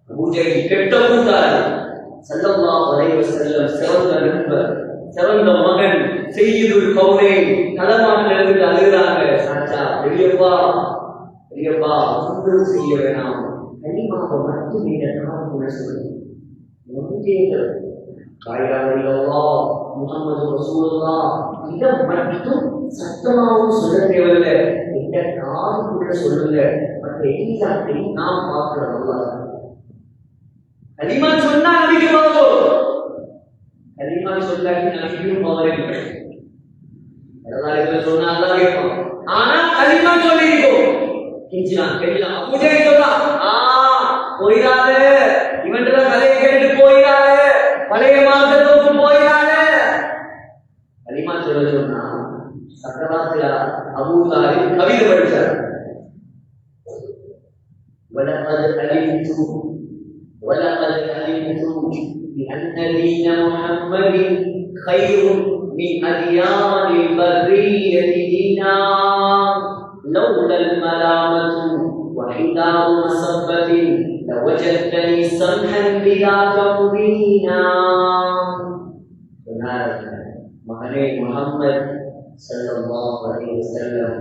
பூஜைக்கு கெட்ட கூட்டாளி. ஸல்லல்லாஹு அலைஹி வஸல்லம் சிறந்த நண்பர், சிறந்த மகன், செய்யுதுல் கௌனைன் களமாட்டில் இருந்து அழுகிறாங்க. சாச்சா பெரியப்பா, பெரியப்பா ஒன்றும் செய்ய வேணாம், கலிமாவை மட்டும் நீங்க நாம சொல்லுங்க. முஹம்மது ரசூலுல்லாஹ் இதை மட்டும் சத்தமாவும் சொல்ல தேவையில்லை, இந்த காதுக்குள்ள சொல்லுங்க. மற்ற எல்லாத்தையும் நாம் பார்க்கிறோம். கலிமா சொன்னா நபிக்கு போதும், கலிமா சொல்லாட்டி நபிக்கும் போவதில்லை. சொன்னா அல்லாஹ் கேட்பான். ஆனா கலிமா சொல்லிருக்கோம் கிஞ்சினான் கெல்லாம் பூஜை சொல்லலாம். போயிடாது, இவன்கிட்ட கதையை கேட்டு போயிடாது, பழைய மாதத்தோடு போயிடாது. கலிமா சொல்ல சொன்னா சக்கராத்துல அபூ தாலிப் கவிதை படிச்சார். وَلَقَدْ عَلِمْتُ بِأَنَّ دِينَ مُحَمَّدٍ خَيْرٌ مِنْ أَدْيَانِ الْبَرِّيَّةِ دِينًا لَوْلَا الْمَلَامَةُ وَحِدَارُ مَصَبَّةٍ لَوَجَدْتَنِي سَمْحًا بِذَاكَ مُبِينًا. மகனே முஹம்மது ஸல்லல்லாஹு அலைஹி வஸல்லம்,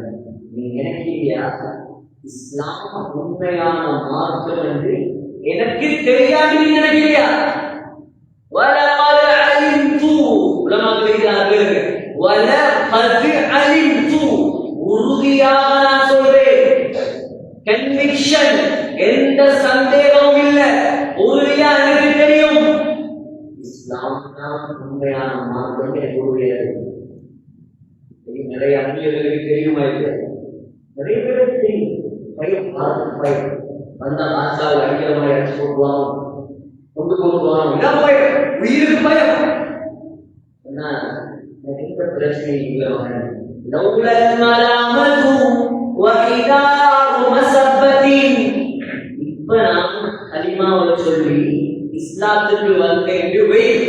நீ நினைக்கிறியா இஸ்லாம் உண்மையான மார்க்கம் என்று? எனக்கு தெரியாது நீ நினைக்கிறியா? وَلَقَدْ عَلِمْتُ உலமாக்கள் இருக்கிறார்கள். وَلَقَدْ عَلِمْتُ உறுதியாக நான் சொல்றேன். கன்விக்ஷன், எந்த சந்தேகமும் இல்லை. உறுதியா எனக்கு தெரியும். இஸ்லாம் தான் உண்மையான மார்க்கம் என்று கூறுகிறது. நிறைய அந்நியர்களுக்கு தெரியுமா? இல்லை, நிறைய பேருக்கு தெரியும். பயம், பயம் வந்த ஆசாவை அடிக்கிற மாதிரி அடிச்சு போடுவாங்க, கொண்டு போடுவாங்க. இதான் பயம், உயிருக்கு பயம். எந்த பிரச்சனையும் இல்லை. இப்ப நான் கலிமாவை சொல்லி இஸ்லாத்துக்கு வந்தேன் என்று வெயில்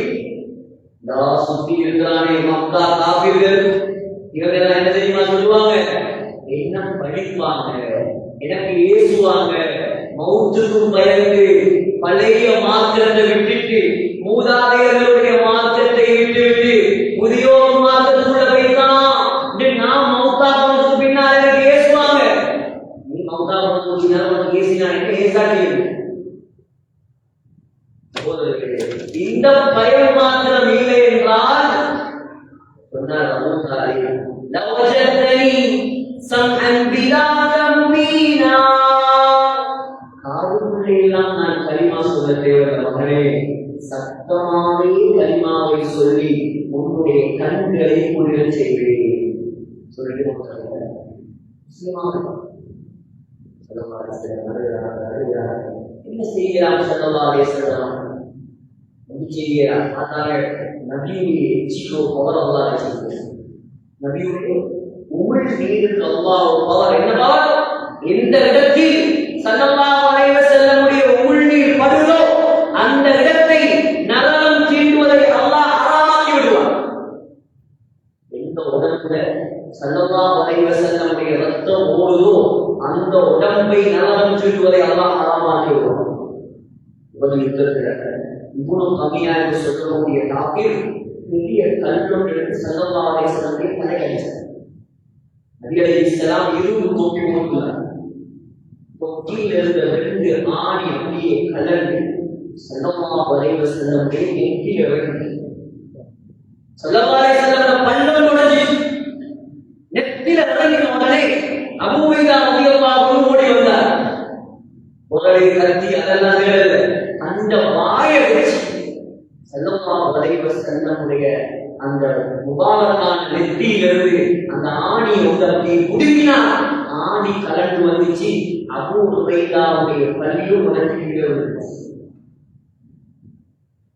சுத்தி இருக்கிறானே மக்கா காப்பீர்கள், இவங்க என்ன தெரியுமா சொல்லுவாங்க? என்ன படிப்பாங்க, எனக்கு ஏசுவாங்க. மௌத்துக்கும் பயந்து பழைய மார்க்கத்தை விட்டுட்டு, மூதாதையர்களுடைய மார்க்கத்தை விட்டுவிட்டு புதியோர் மார்க்கத்துக்குள்ள போய்தான் நான் மௌத்தா போனதுக்கு பின்னால் எனக்கு ஏசுவாங்க. நீ மௌத்தா போனதுக்கு உனக்கு ஏசினா என்ன ஏசாட்டி? இந்த பயம் மாத்திரம் இல்லை என்றால் சொன்னார் அபூதாலி, லவஜதனி சம்அன் பிலா தம்பீனா, காதுக்குள்ளே எல்லாம் நான் கலிமா சொல்ல தேவையில்லை மகனே, சத்தமாகவே கலிமாவை சொல்லி உன்னுடைய கண்களை குளிரச் செய்வேன் சொல்லிட்டு என்ன செய்கிறார்? ஸல்லல்லாஹு அலைஹி வஸல்லம் செய்கிறார். அதனால நபியுடைய எச்சிக்கோ பவர் அல்லாஹ் வச்சிருக்கிறார். நபியுடைய உமிழ் மீது அல்லாஹ் பவர் என்ன பவர்? எந்த இடத்தில் ஸல்லல்லாஹு அலைஹி வஸல்லமுடைய உமிழ்நீர் படுதோ அந்த இடத்தை நரகம் தீண்டுவதை அல்லாஹ் ஹராமாக்கி விடுவார். எந்த உடம்புல ஸல்லல்லாஹு அலைஹி வஸல்லமுடைய ரத்தம் ஓடுதோ அந்த உடம்பை நரகம் தீண்டுவதை அல்லாஹ் ஹராமாக்கி விடுவார். இவ்வளவு கம்மியா என்று சொல்லக்கூடிய டாபிக் பெரிய கல்வம் எடுத்து ஸல்லல்லாஹு அலைஹி வஸல்லம் தலை அடிச்சார். நபி அலைஹிஸ்ஸலாம் இரும்பு தொப்பி போட்டுள்ளார். தொப்பியில் இருந்த 2 ஆணி அப்படியே கலந்து ஸல்லல்லாஹு அலைஹி வஸல்லம் நெற்றியில வைத்து ஸல்லல்லாஹு அலைஹி வஸல்லம் பல்லம் உடைஞ்சு நெற்றியில இறங்கின உடனே அபூ உபைதா ரலியல்லாஹு அன்ஹு ஓடி வந்தார். உடலை கத்தி அதெல்லாம் நிழல் அந்த வாயை வச்சு ஸல்லல்லாஹு அலைஹி வஸல்லமுடைய அந்த முபாரக்கான நெத்தியிலிருந்து அந்த ஆணி உதத்தி குடுங்கினார். ஆணி கலந்து வந்துச்சு. அபூ உபைதாவுடைய பல்லியும் உதத்தியிலே வந்து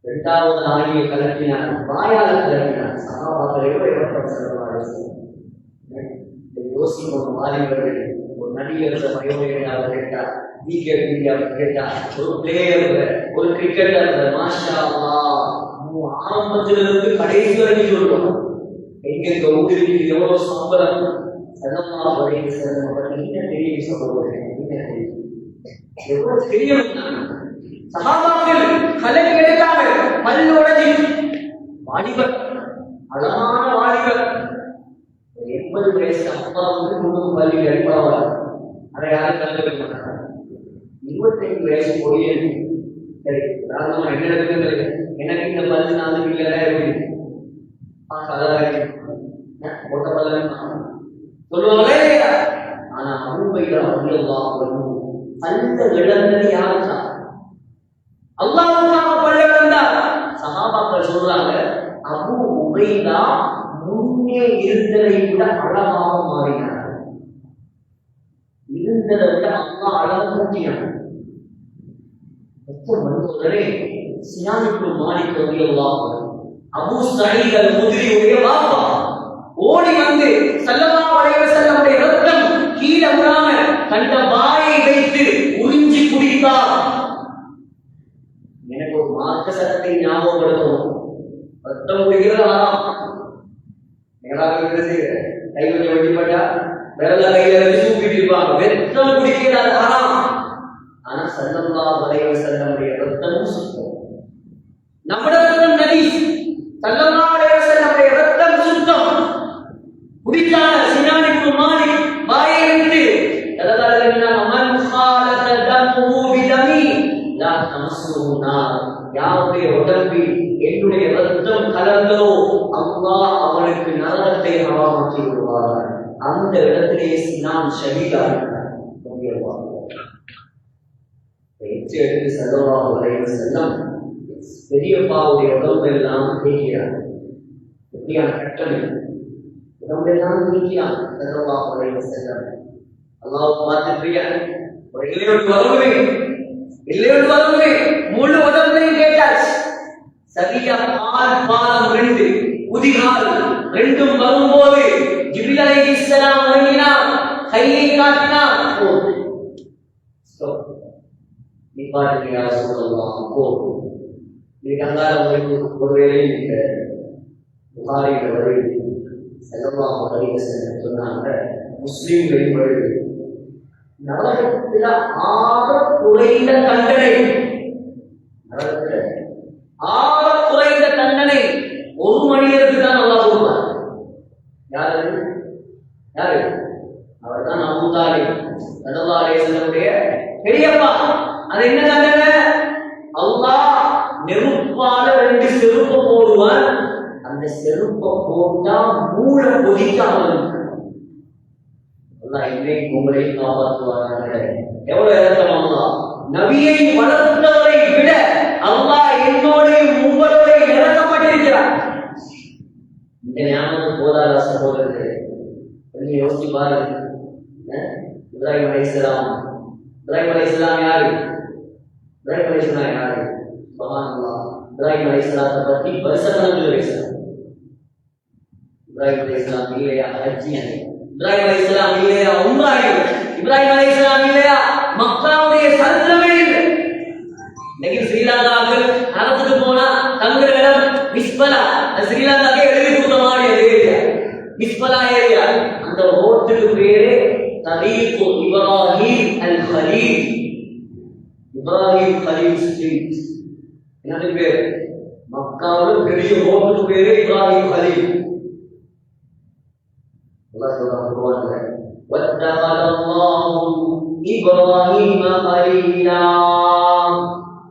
2வது ஆணியை கலட்டினார், வாயால கலட்டினார். சஹாபாக்களோட யோசிக்கும் வாலிபர்கள் ஒரு நடிகர் வயோதிகராக கேட்டார், ஒரு பிளேயர், ஒரு கிரிக்கெட்டர், மாஷா அல்லாஹ் ஆரம்பத்திலிருந்து கடைசி வரைக்கும் சொல்லுவோம். எங்க ஊருக்கு எவ்வளவு சம்பளம் ஸல்லல்லாஹு அலைஹி வஸல்லம் என்ன தெரியும் சொல்லுவாங்க, எவ்வளவு தெரியும். சஹாபாக்கள் கலக்கி எடுத்தாங்க. பல்லு உடைஞ்சி வாலிபர், அழகான வாலிபர், 80 வயசு அப்பா முழு பள்ளி அடிப்பாவார். அதை யாரும் கலந்துக்க மாட்டாங்க. 25 வயசு பொடியல், சரி ராஜமா என்ன நடக்குது, எனக்கு இந்த 14 மில்லியனா இருக்கு போட்ட பல்லன் சொல்லுவாங்களே. ஆனா அபூ உபைதா ரலியல்லாஹு அன்ஹு அந்த இடத்துல யாருக்கா அல்லாஹ்வுக்காக பல்ல வந்தார். சஹாபாக்கள் சொல்றாங்க, அபூ உபைதா முன்னே இருந்ததை விட அழகாக மாறினார். இருந்ததை விட அல்லாஹ் அழகாக கூட்டினார். வந்தவர்களே சினான் இப்னு மாலிக் ரலியல்லாஹு அன்ஹு அபூ சயீத் அல்-குத்ரியுடைய வாப்பா ஓடி வந்து ஸல்லல்லாஹு அலைஹி வஸல்லமுடைய ரத்தம் கீழே விழாம தன் வாயை வைத்து உறிஞ்சி குடித்தார். எனக்கு ஒரு மார்க்க சட்டத்தை ஞாபகப்படுத்தணும். ரத்தம் குடிக்கிறது ஆறாம், கை கொஞ்சம் வெட்டிப்பட்டா விரல கையில வச்சு தூக்கிட்டு இருப்பாங்க. ரத்தம் குடிக்கிறது ஆறாம். ஆனா ஸல்லல்லாஹு அலைஹி வஸல்லமுடைய ரத்தமும் சுத்தம். நம்முடைய ரத்தம் நஜீஸ், ஸல்லல்லாஹு அலைஹி வஸல்லமுடைய ரத்தம் சுத்தம். குடிக்கான சினான் இப்னு மாலிக் வாயை விட்டு மன் خالط دمه بدمي لا யாருடைய உடம்பில் என்னுடைய ரத்தம் கலந்தோ அல்லாஹ் அவனுக்கு நரகத்தை ஹராமாக்கி விடுவார். அந்த இடத்திலே நான் ஷஹீதாக செல்லம் பெரியப்பாவுடைய உடம்பெல்லாம் நீக்கிறார். எப்படியான கட்டளை உடம்பெல்லாம் நீக்கிறான் செல்லம். அல்லாஹ் பார்த்துக்கிறியா முழு உடம்பையும் கேட்டாச்சு. சரியா பாதம் 2 உதிகால் 2 வரும்போது ஜிப்ரீல் அலைஹிஸ்ஸலாம் இறங்கினார். கையை காட்டினார். நீ பாருங்க யா ரசூலல்லாஹ் போ. இதுக்காக ஒரு வேலையும் புகாரியில் வருது. ஸல்லல்லாஹு அலைஹி வஸல்லம் சொன்னாங்க, முஸ்லிம்களின் வருது நரகத்தில் ஆக குறைந்த தண்டனை, ஆக குறைந்த தண்டனை ஒரு மனிதருக்கு தான் அல்லாஹ் கொடுப்பார். யாரு யாரு? அவர் தான் அபூ தாலிப் ஸல்லல்லாஹு அலைஹி வஸல்லமுடைய பெரியப்பா. அது என்ன தண்டனை? அல்லாஹ் நெருப்பால 2 செருப்பு போடுவான். அந்த செருப்பை போட்டா மூளை கொதிக்காமல் உங்களை காப்பாற்றுவார்கள். எவ்வளவு இறக்கமா நபியை வளர்த்தவரை விட அல்லாஹ் என்னோடையும் உங்களோடையும் இறக்கப்பட்டிருக்கிறார். இந்த ஞாபகம் போதாத சகோதரர்களே, கொஞ்சம் யோசிச்சு பாருங்க. இப்ராஹிம் அலைஹிஸ்ஸலாம் யாரு? இப்ராஹிம் அலைஹிஸ்ஸலாம் யாரு? சுப்ஹானல்லாஹ். இப்ராஹிம் அலைஹிஸ்ஸலாத்தை பற்றி வருஷக்கணக்கில் பேசுறாங்க. இப்ராஹிம் அலைஹிஸ்ஸலாம் இல்லையா ஹஜ்ஜி, இப்ராஹிம் அலைஹிஸ்ஸலாம் இல்லையா உம்ரா, இப்ராஹிம் அலைஹிஸ்ஸலாம் இல்லையா மக்காவுடைய சரித்திரமே இல்லை. இன்னைக்கு ஸ்ரீலங்காவுக்கு அரசுக்கு போனா தங்குற இடம் மிஸ்பலா. ஸ்ரீலங்காக்கே எழுதி கொடுத்த மாதிரி ஏரியா மிஸ்பலா ஏரியா. அந்த ரோட்டுக்கு பேரு தரீக் இப்ராஹிம் அல் கலீல். இப்ராஹிம் கலீல் ஸ்ட்ரீட். என்னது பேரு? மக்காவுல பெரிய ரோட்டுக்கு பேரு இப்ராஹிம் கலீல். وَاتَّخَذَ اللَّهُ إِبْرَاهِيمَ خَلِيلًا.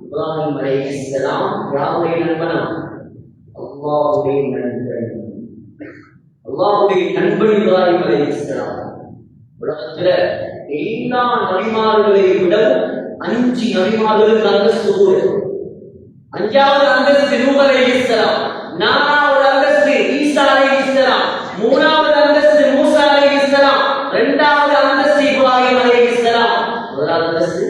இப்ராஹிம் அலைஹிஸ்ஸலாம் யாருடைய நண்பனா? அல்லாஹ்வுடைய நண்பன். அல்லாஹ்வுடைய நண்பன் இப்ராஹிம் அலைஹிஸ்ஸலாம். உலகத்துல எல்லா நபிமார்களை விட 5 நபிமார்களுக்கு அந்தஸ்து கூட. 5வது அந்தஸ்து நூஹ் அலைஹிஸ்ஸலாம், 4வது அந்தஸ்து ஈசா அலைஹிஸ்ஸலாம், 3வது அந்தஸ்து மூசா அலைஹிஸ்ஸலாம், 2வது அந்தஸ்து இப்ராஹிம் அலைஹிஸ்ஸலாம், 1வது அந்தஸ்து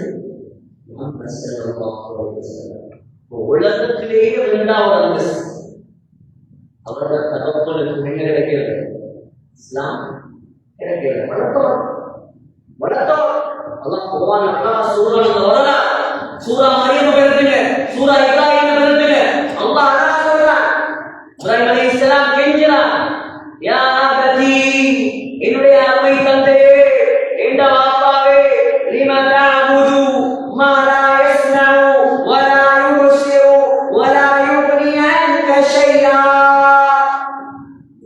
முஹம்மது ஸல்லல்லாஹு அலைஹி வஸல்லம். உலகத்திலேயே 2வது அந்தஸ்து. அவரோட தகப்பனுக்கு என்ன கிடைக்கிறது? இஸ்லாம் கிடைக்கிறது. வளர்த்தோம். அல்லாஹ் குர்ஆன் அல்லாஹ் சூரால வரலா. சூரா மரியம் எடுத்துங்க, சூரா இப்ராஹிம் எடுத்துங்க. அல்லாஹ் அழகா சொல்றான். இப்ராஹிம் அலைஹிஸ்ஸலாம் கெஞ்சுறான், யா அபதி, என்னுடைய அருமை தந்தையே, என்ற வாப்பாவே, லிம தஅபுது மா லா யஸ்மஉ வ லா யுப்சிரு வ லா யுக்னி அன்க ஷைஆ.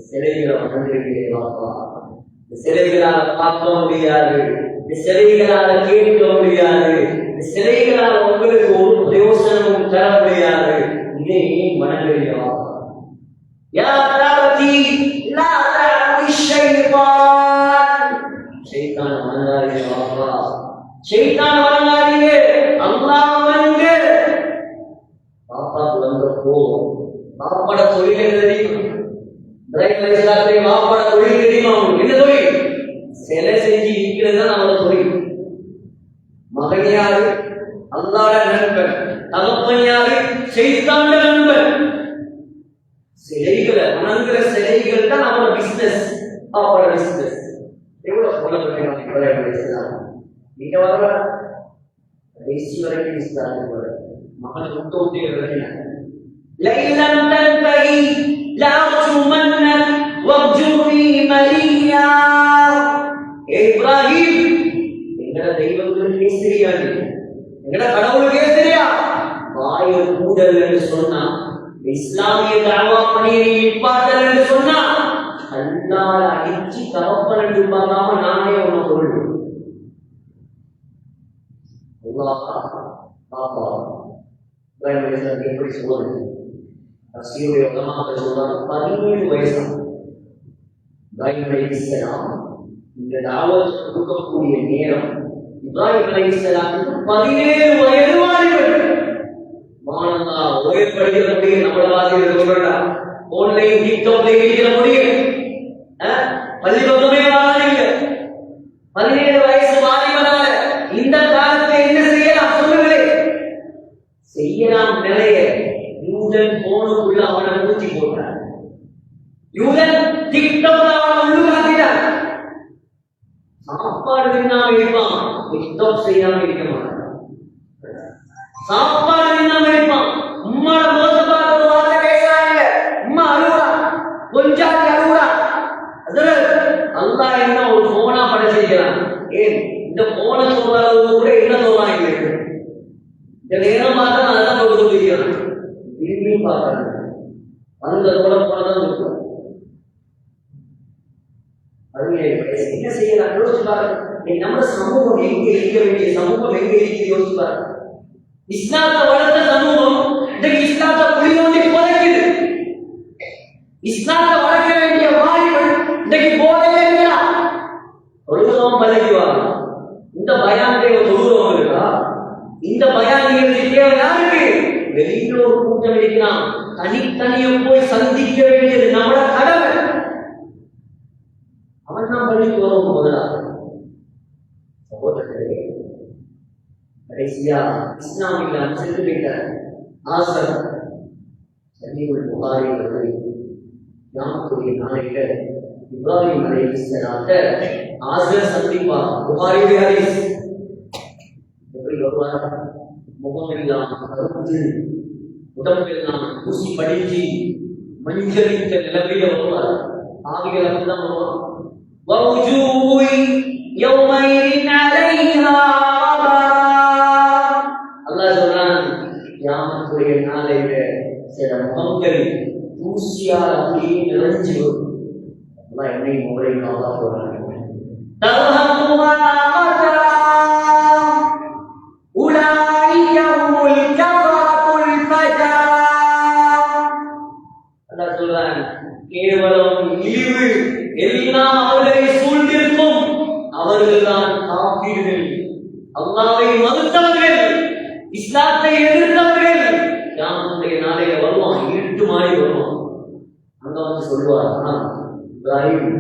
சிலைகளை வணங்குகிறீர்களே வாப்பா, சிலைகளால் பார்க்க முடியாது, சிலைகளால் கேட்க முடியாது, சிலைகளால் உங்களுக்கு ஒரு பிரயோசனமும் தர முடியாது. இதை ஏன் வணங்குகிறீர்களா? யா அபதி லா தஅபுதி ஷைத்தான். ஷைத்தான் வணங்காதீங்க வாப்பா, ஷைத்தான் வணங்காதீங்க, அல்லாஹ் வணங்க. பாப்பாக்கு வந்த கோபம். பாப்பாட தொழில் என்ன தெரியுமா? இப்ராஹிம் அலைஹிஸ்ஸலாத்துடைய பாப்பாட தொழில் தெரியுமா? என்ன தொழில்? சிலை செஞ்சு இருக்கிறது தான் அவரோட தொழில். மகன் யாரு? அல்லாஹ்வுடைய நண்பன். தகப்பன் யாரு? ஷைத்தானுடைய நண்பன். சிலைகளை வணங்குற சிலைகள் தான் அவரோட பிசினஸ், அவரோட பிசினஸ். எவ்வளவு சொல்லப்பட்டிருக்காங்க இப்ராஹிம் அலைஹிஸ்ஸலாம். நீங்க வர கடைசி வரைக்கும் இஸ்லாமுக்கு மகன் விட்டு விட்டு லைலம் தன்தஹி லஅர்ஜுமன்னக வர்ஜுனி மலியா. இப்ராஹிம், எங்கட தெய்வங்களுக்கு தெரியா, எங்கட கடவுளுக்கே தெரியா. வாய கூடல் என்று சொன்னா, இஸ்லாமிய தாவா பணியை நிப்பாட்டல் என்று சொன்னா, அல்லாஹ் அடிச்சு தவப்பல் என்று பார்க்காம நானே உன்னை கொள்ளும். பாப்பா எப்படி சொல்லுவாங்க தஸ்ரீவுடைய உலமாக்கள் சொல்றாங்க 17 வயசு இப்ராஹிம் அலைஹிஸ்ஸலாம் இந்த தாவத் கொடுக்கக்கூடிய நேரம் இப்ராஹிம் அலைஹிஸ்ஸலாமுக்கு 17 வயது வாலிபர். மானல்லா ஓய்வு படிக்கக்கூடிய நம்மளவாதிகள் சொல்றா ஆன்லைன் டிக்டாக்ல இருக்கிற முடியும் பள்ளி பக்கமே வாழாதீங்க. 17 வயசு வாலிபனால இந்த காலத்துல என்ன செய்யலாம் சொல்லுங்களே? செய்யலாம் நிறைய. யூதன் போனுக்குள்ள அவனை ஊற்றி போட்டான். யூதன் டிக்டாக்ல அவனை உள்ளுகாட்டினான். சாப்பாடு தின்னாம இருப்பான், டிக்டாக் செய்யாம இருக்க மாட்டான். சாப்பாடு தின்னாம இருப்பான், உம்மாட மோச பார்க்க ஒரு வார்த்தை பேசுறாங்க, உம்மா அழுவுறா, கொஞ்சாதி அழுவுறா. அல்லாஹ் என்ன ஒரு போனா படைச்சிருக்கிறான். ஏன் இந்த போனை சொல்ற அளவுக்கு கூட என்ன சொல்றாங்க? இந்த நேரம் பார்த்தா அதான் கொடுத்துருக்கிறான். விரும்பியும் பார்க்கறாங்க, வந்ததோட போனதான் இருக்கும். என்ன செய்யலாம் யோசிச்சு பாருங்க. நம்ம சமூகம் எங்க இருக்க வேண்டிய சமூகம் எங்க இருக்கு யோசிச்சு பாருங்க. இஸ்லாத்தை வளர்த்த சமூகம் இன்னைக்கு இஸ்லாத்தை புரியோண்டி புதைக்குது. இஸ்லாத்தை வளர்க்க வேண்டிய வாலிபன் இன்னைக்கு போதையில இருக்கிறா. தொழுகிறவன் பழகிவாங்க. இந்த பயான்களை தொழுகிறவங்க இருக்கா? இந்த பயான் தேவை யாருக்கு? வெளியில ஒரு கூட்டம் இருக்கிறான். தனித்தனியை போய் சந்திக்க வேண்டியது நம்மளோட கடமை. அவன் தான் பள்ளிக்கு வரும் முதலாக. சகோதரர்களே, கடைசியா இஸ்லாமில் அனுசரித்த ஆசர் சஹீஹுல் புகாரி அவர்கள் யாமத்துடைய நாளையில இப்ராஹிம் அலைஹிஸ்ஸலாத்தை ஆசர் சந்திப்பார். புகாரியுடைய ஹதீஸ். எப்படி வருவார்? முகமெல்லாம் கருத்து, உடம்பெல்லாம் ஊசி படிச்சு மஞ்சளித்த நிலவில வருவார். ஆவிகள் அப்படிதான் வருவார். ووجوه يومئذ عليها غبرة. அல்லாஹ் சொல்றான், கியாமத்துடைய நாளையில சில முகங்கள் தூசியால் அப்படியே நிறைஞ்சு வரும். அல்லாஹ் என்னை உங்களை காப்பாற்றுவான். தர்ஹமுஹா கத்ரா உலாயிக ஹுல் கஃபரத்துல் ஃபஜா. அல்லாஹ் சொல்றான், கேவலம் இழிவு எல்லாம் அவர்களை சூழ்ந்திருக்கும். அவர்கள்தான் காஃபிர்கள், அல்லாஹ்வை மறுத்தவர்கள், இஸ்லாத்தை எதிர்த்தவர்கள். கியாமத்துடைய நாளையில வருவான், இருட்டு மாறி வருவான். அங்க வந்து சொல்லுவார், இப்ராஹிம்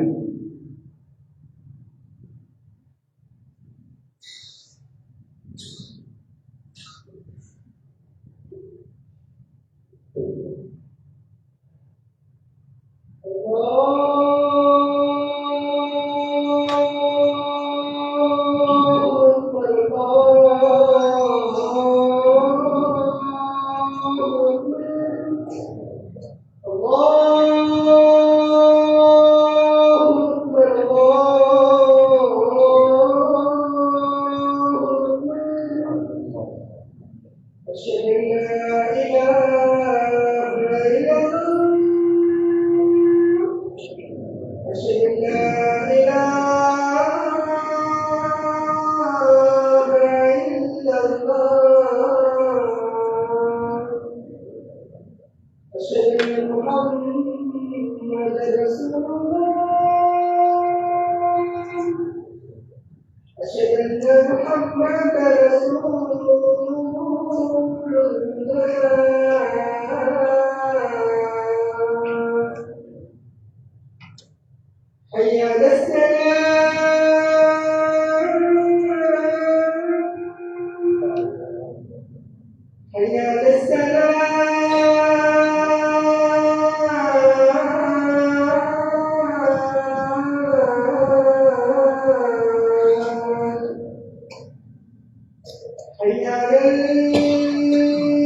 حي على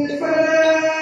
الفلاح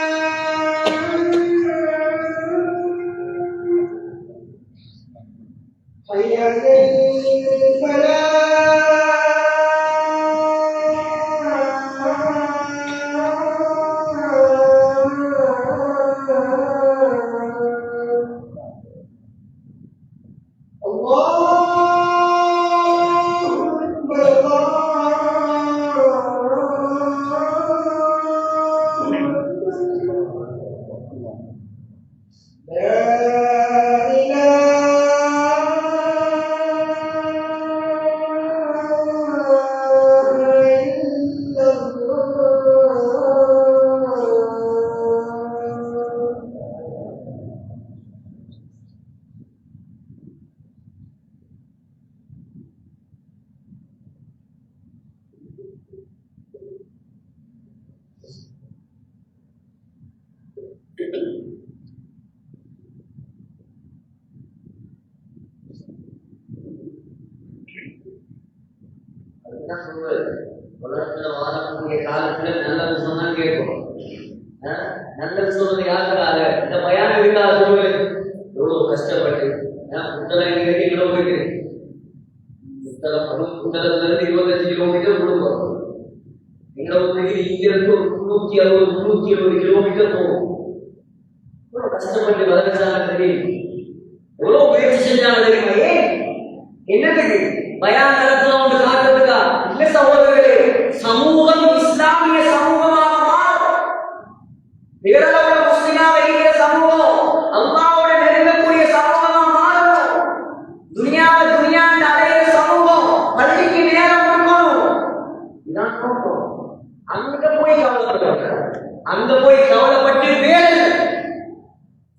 உலகத்துல வாழக்கூடிய காலத்துல நல்லது சொன்னா கேட்கும். நல்லது சொல்றது யாருக்காக? இந்த பயான வீட்டாக சொல்லுவது எவ்வளவு கஷ்டப்பட்டு புத்தகம் இவ்வளவு போயிட்டு புத்தகத்துல இருந்து 25 கிலோமீட்டர் கொடுக்கும். எங்களை ஊருக்கு இங்கிருந்து ஒரு 360 கிலோமீட்டர் போகும். எவ்வளவு கஷ்டப்பட்டு வளர்ச்சாங்க தெரியும், எவ்வளவு முயற்சி செஞ்சாங்க தெரியுமா? ஏன் என்னதுக்கு பயான் நடத்தணும் என்று காட்டுறதுக்கா? இல்ல சகோதரர்களே, சமூகம் இஸ்லாமிய சமூகமாக மாறும். பேரளவுல முஸ்லிமாக இருக்கிற சமூகம் அல்லாஹ்வோட நெருங்கக்கூடிய சமூகமாக மாறும். துனியாவை துனியாண்டு அடையிற சமூகம் பள்ளிக்கு நேரம் கொடுக்கணும். இதான் நோக்கம். அங்க போய் கவலைப்பட்டு வேறு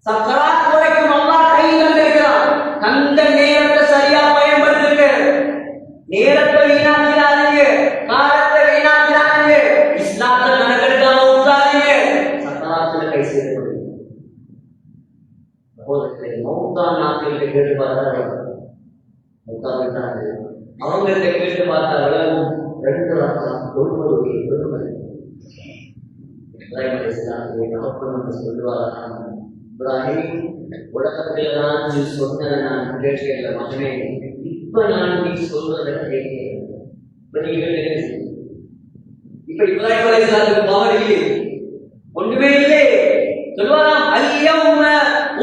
சக்கராத் வரைக்கும் அல்லாஹ் கை தந்திருக்கிறான். அந்த நேரத்தை சரியா பயன்படுத்துங்க. நேரத்தை வீணாக்கிறாதீங்க, காலத்தை வீணாக்கிறாதீங்க, இஸ்லாத்தை கணக்கெடுக்காம விட்டாதீங்க. சக்கராத்துல கை சேர்க்கணும். மௌத்தான் நாட்கள் கேட்டு பார்த்தா அவங்கள்ட்ட கேட்டு பார்த்தா விலகும் 2 ரகம் தொழுவது சொல்லுவாங்க. இப்ராஹிம் உலகத்தில்தான் நீ சொன்ன நான் கேட்கல மகனே, இப்ப நான் நீ சொல்றத கேட்கிறேன். இப்ப இப்ராஹிம் அலைஹிஸ்ஸலாத்துக்கு பவர் இல்லை, ஒன்றுமே இல்லை. சொல்லுவாராம், அல்யௌம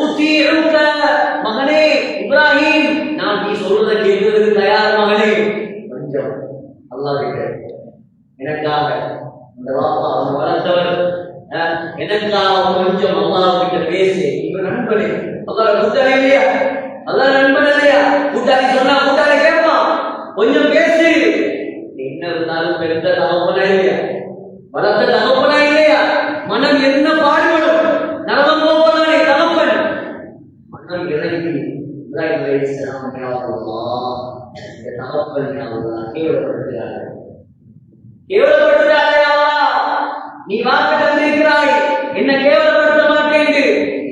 உதீஉக மகனே இப்ராஹிம், நான் நீ சொல்றத கேட்கிறதுக்கு தயார் மகனே. கொஞ்சம் அல்லாஹ் கிட்ட எனக்காக இந்த வாப்பா அவன் வளர்த்தவர், எனக்காக கொஞ்சம் அல்லாஹ் கிட்ட பேசி. இப்ப நண்பனே அல்லாஹ் கூட்டாளி இல்லையா? அல்லாஹ் நண்பன் இல்லையா? கூட்டாளி சொன்னா கூட்டாளி கேட்பான். கொஞ்சம் பேசு. என்ன இருந்தாலும் பெருந்த தகப்பனா இல்லையா? வளர்த்த தகப்பனா இல்லையா? மனம் என்ன பாடுபடும்? நரகம் போவதானே தகப்பன். மனம் இறங்கி இப்ராஹிம் அலைஹிஸ்ஸலாம் இந்த தகப்பன் கேவலப்படுத்துகிறார்கள். நீ வாக்கு தந்திருக்கிறாய், என்ன கேவலப்படுத்த மாட்டேன்.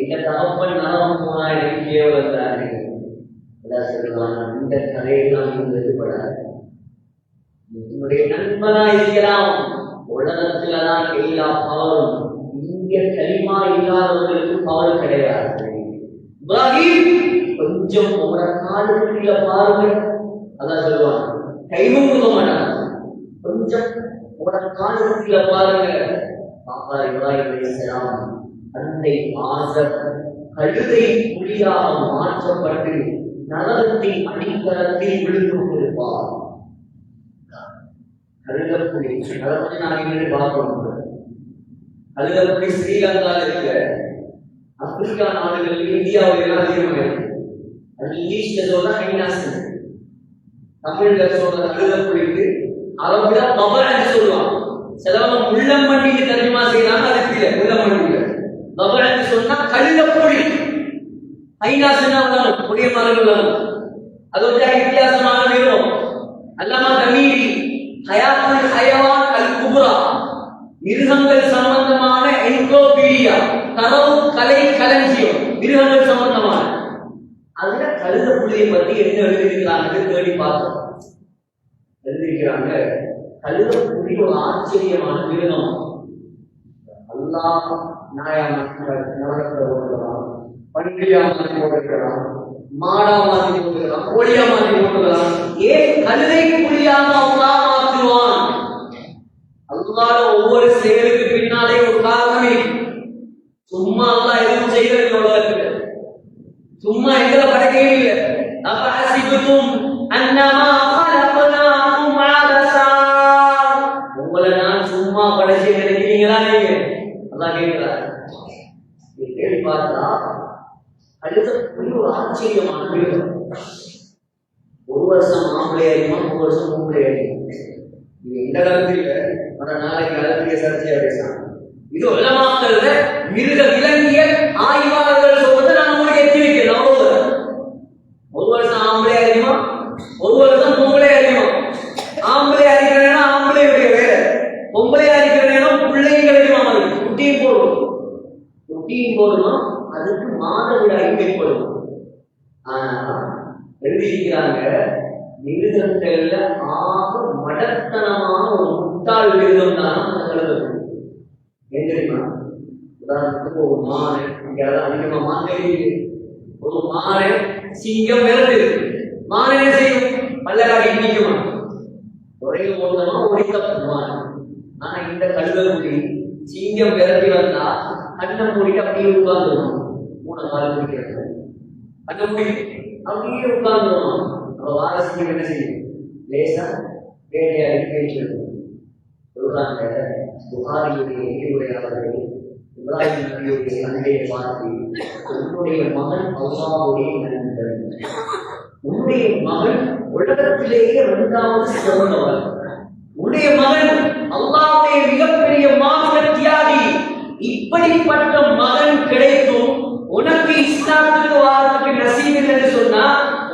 இந்த தகப்பன் நரகம் போனா எனக்கு கேவலம் தானே. இந்த கதையெல்லாம் எதிர்படாது. என்னுடைய நண்பனா இருக்கலாம், உலகத்துலதான் எல்லா பவரும். இங்க களிமா இல்லாதவர்களுக்கு பவர் கிடையாது. இப்ராஹிம் கொஞ்சம் உங்களோட காலுக்குள்ள பாருங்க, அதான் சொல்லுவாங்க, கைமும் கொடுக்க மாட்டாங்க. கொஞ்சம் உங்களோட காலுக்குள்ள பாருங்க. பாப்பா இப்ராஹிம் அலைஹிஸ்ஸலாம் தந்தை ஆசர் கழுதை புலியாக மாற்றப்பட்டு நரகத்தின் அடித்தளத்தில் விழுந்து கொண்டிருப்பார். கழுதப்புலி அதை நாங்கள் பார்க்கணும். கழுதப்புலி ஸ்ரீலங்காவில் இருக்க ஆப்பிரிக்கா நாடுகளில் இந்தியாவில் எல்லாம் அதிகமாக இருக்கு. அது இங்கிலீஷ்ல சொல்ற ஹைனாஸ், தமிழ்ல சொல்ற கழுதப்புலிக்கு அரபுல பபரன்னு சொல்லுவாங்க. சிலவங்க முள்ளம்பண்டிக்கு தர்ஜுமா செய்யறாங்க, அதுக்கு இல்ல முள்ளம்பண்டியில பபரன்னு சொன்னா கழுதப்புலி. ஹைனாஸ்னா புதிய மரங்கள் அது ஒரு வித்தியாசமான நிறுவனம். அல்லாமா தமிழி ஹயாத்துல் ஹயவான் அல் குப்ரா, மிருகங்கள் சம்பந்தமான என்சைக்ளோபீடியா, தரவு கலை களஞ்சியம், மிருகங்கள் சம்பந்தமான. அதுல கழுதப்புலியை பத்தி என்ன எழுதியிருக்கிறாங்க தேடி பார்த்தோம். எழுதியிருக்கிறாங்க, கழுதப்புலி ஒரு ஆச்சரியமான மிருகம். அல்லாஹ் நாயா நரகத்தை ஓடுகிறான், பன்றியா மாற்றி ஓடுகிறான், மாடா மாற்றி ஓடுகிறான், கோழியா மாற்றி ஓடுகிறான். ஏன் கழுதை புலியாக அல்லாஹ் மாற்றுவான்? அல்லாஹ் ஒவ்வொரு செயலுக்கு பின்னாலே ஒரு காரணமே. சும்மா அல்லாஹ் எதுவும் செய்யறது உலகத்துக்கு, சும்மா எங்களை படைக்கவே இல்லை. அஃபஹஸிபதும் அன்னமா கலக்னாகும் அபஸா, உங்களை நான் சும்மா படைச்சு நினைக்கிறீங்களா? நீங்க அல்லாஹ் கேட்கிறார். கேள்வி பார்த்தா அடுத்த ஒரு ஆச்சரியமான விடயம். ஒரு வருஷம் ஆம்பளை அறியுமா, ஒரு வருஷம் பொம்பளை அறியுமா? இது இந்த காலத்தில் வர நாளைக்கு காலத்திய சர்ச்சையா பேசலாம். இது உலமாக்கல்ல மிருக விலங்கியல் ஆய்வாளர்கள் சொல்றதை நான் உங்களுக்கு எத்தி வைக்கிறேன். ஒரு வருஷம் ஆம்பளை அறியுமா, ஒரு வருஷம் பொம்பளை அறியுமா? ஆம்பளை அறிக்கிறேன்னா ஆம்பளையுடைய வேலை, பொம்பளை அறிக்கிறேன்னா பிள்ளையும் கிடைக்குமா? குட்டியும் போடும், குட்டியும் போடணும், அதுக்கு மாதவிடாய் ஏற்படும். ஆனா எழுதியிருக்கிறாங்க, மிருகங்கள்ல ஆக மடத்தனமான ஒரு முட்டாள் மிருகம் தான் ஏன் தெரியுமா? உதாரணத்துக்கு ஒரு மானை, அதிகமா மான் தெரியுது, ஒரு மானை சிங்கம் விரட்டு, மான் என்ன செய்யும்? பல்லராக நிற்குமா, ஒரே ஓட்டமா ஒழிக்கப்படுவான். ஆனா இந்த கழுதக்குடி சிங்கம் விரட்டி வந்தா கண்ணை மூடிட்டு அப்படியே உட்கார்ந்துடும். 3 கால் முடிக்கிறது, கண்ணை மூடி அப்படியே உட்கார்ந்துடும். நம்ம வாரசிங்கம் என்ன செய்யும்? லேசா வேலையாடி பேச்சு சொல்றாங்க. புகாரியுடைய எதிர்வுரையாளர்கள் இப்ராஹிம் நபியுடைய தந்தையை பார்த்து, உன்னுடைய மகன் அல்லாஹ்வுடைய நண்பன், உன்னுடைய மகன் உலகத்திலேயே 2வது சிறந்தவர், உன்னுடைய மகன் அல்லாஹ்வுடைய மிகப்பெரிய மாபெரும் தியாகி, இப்படிப்பட்ட மகன் கிடைத்தும் உனக்கு இஸ்லாத்துக்கு வாரத்துக்கு நசீபில் என்று சொன்னா,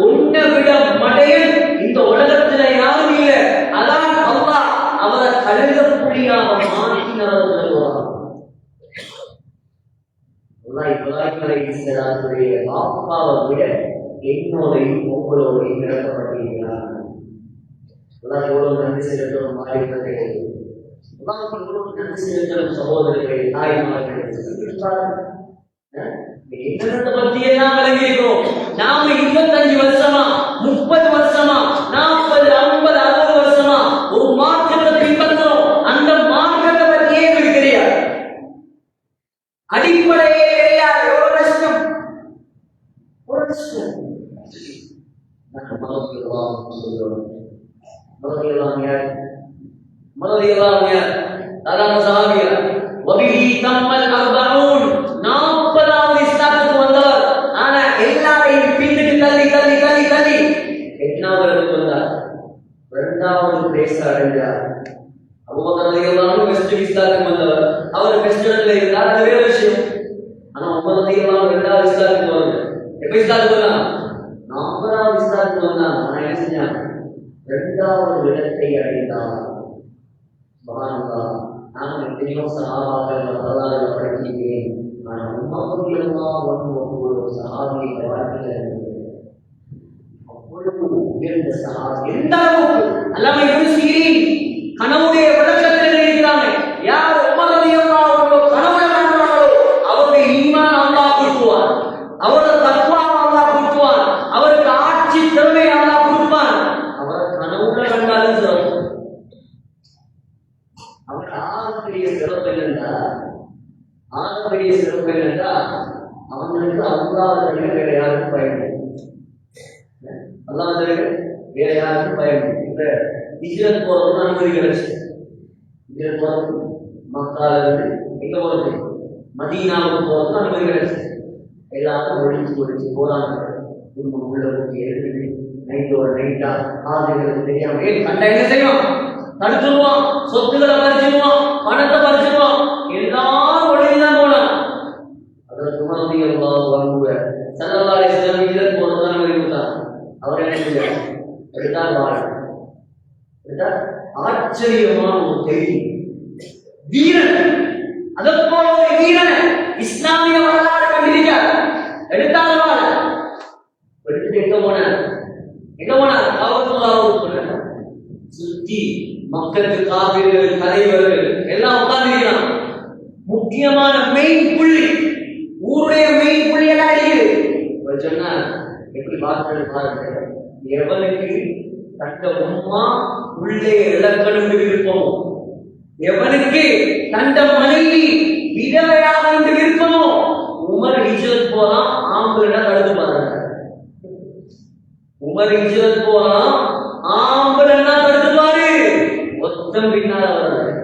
உன்னை விட மடையன் இந்த உலகத்துல யாரும் இல்லை. அதான் அல்லாஹ் அவரை கழுத புள்ளியாக மாற்றினவர்கள். பாப்பாவை விட என்னோடையும் உங்களோடையும் நிரப்பப்பட்டிருக்கிறார். எவ்வளவு நன்றி செலுத்தணும் மாறினதே, நன்றி செலுத்தணும் சகோதரர்களை, தாய்மார்கள். என்னத்தை பத்தி எல்லாம் விளங்கியிருக்கிறோம். நாம 25 வருஷமா 30 வருஷமா 40 50 60 வருஷமா ஒரு மாற்றத்தை பின்பற்றோம். அந்த மாற்றத்தை பத்தி ஏன் தெரியாது, அடிப்படையே தெரியாது. எவ்வளவு கஷ்டம், ஒரு கஷ்டம். இரண்டாவது இடத்தை அடைந்தார். நான் எத்தனையோ சகாபாக்கள் வரலாறு படிக்கிறேன். ஆனால் ஒரு சகாபியை வாழ்க்கையில் அவ்வளவு உயர்ந்த சகாபி. எந்த அளவுக்கு அல்லாம கனவுடைய விளக்கத்தில் இருக்கிறாங்க. யார் கனவுல காண்றாங்களோ அவருடைய ஈமான் அல்லாஹ் கொடுத்துவார், அவரது தக்வாவை அல்லாஹ் கொடுத்துவார், அவருக்கு ஆட்சி திறமை அல்லாஹ் கொடுப்பார். அவரை கனவுல கண்டாலும் சிறப்பு. அவர் ஆகப்பெரிய சிறப்பு என்னென்றா, ஆகப்பெரிய சிறப்பு என்னென்றா, அவங்களுக்கு அல்லாஹ்வை வேற யாருக்கும் பயன்படும், அல்லாஹ்வை வேற யாருக்கும் பயன்படும். இந்த ஹிஜ்ரத் போறது அனுமதி கிடைச்சு, ஹிஜ்ரத் போறது மக்கால இருந்து எங்க போறது, மதீனாவுக்கு போறது அனுமதி கிடைச்சு. எல்லாரும் ஒழிச்சு போறாங்க. உள்ள போய் எழுதி நைட்டோட நைட்டா ஆளுங்களுக்கு தெரியாம கண்ட என்ன செய்வோம், தடுத்துருவான், சொத்துக்களை பறிச்சிருவான், பணத்தை பறிச்சிருவான், எல்லாரும் ஒழிஞ்சுதான் போனான். அதற்கு வாங்குவ சல்லல்லாஹு அலைஹி வஸல்லம் ஹிஜ்ரத் போறது அனுமதி கொடுத்தார். அவர் என்ன செய்வார், எடுத்தால் வாழ ஆச்சரியமான ஒரு செய்தி. வீரன், அதப்போ ஒரு வீரன் இஸ்லாமிய வரலாறு கண்டிருக்கார். எடுத்தால் வாழ எடுத்து எங்க போனார், சுத்தி மக்களுக்கு காவிர்கள் தலைவர்கள் எல்லாம் உட்கார்ந்துருக்கிறான். முக்கியமான மெயின் புள்ளி, ஊருடைய மெயின் புள்ளி எல்லாம் அடிக்குது. சொன்னா எப்படி பார்த்து பாருங்க, எவனுக்கு தக்க உம்மா உள்ளே இழக்கணும் விருப்பமோ, எவனுக்கு தந்த மனைவி விதவையாக விருப்பமோ, உமர் ஹிஜ்ரத் போலாம், ஆம்பளை தடுத்து பாருங்க. உமர் ஹிஜ்ரத் போலாம், ஆம்பளை தடுத்து பாரு, மொத்தம் பின்னால வர்றாங்க.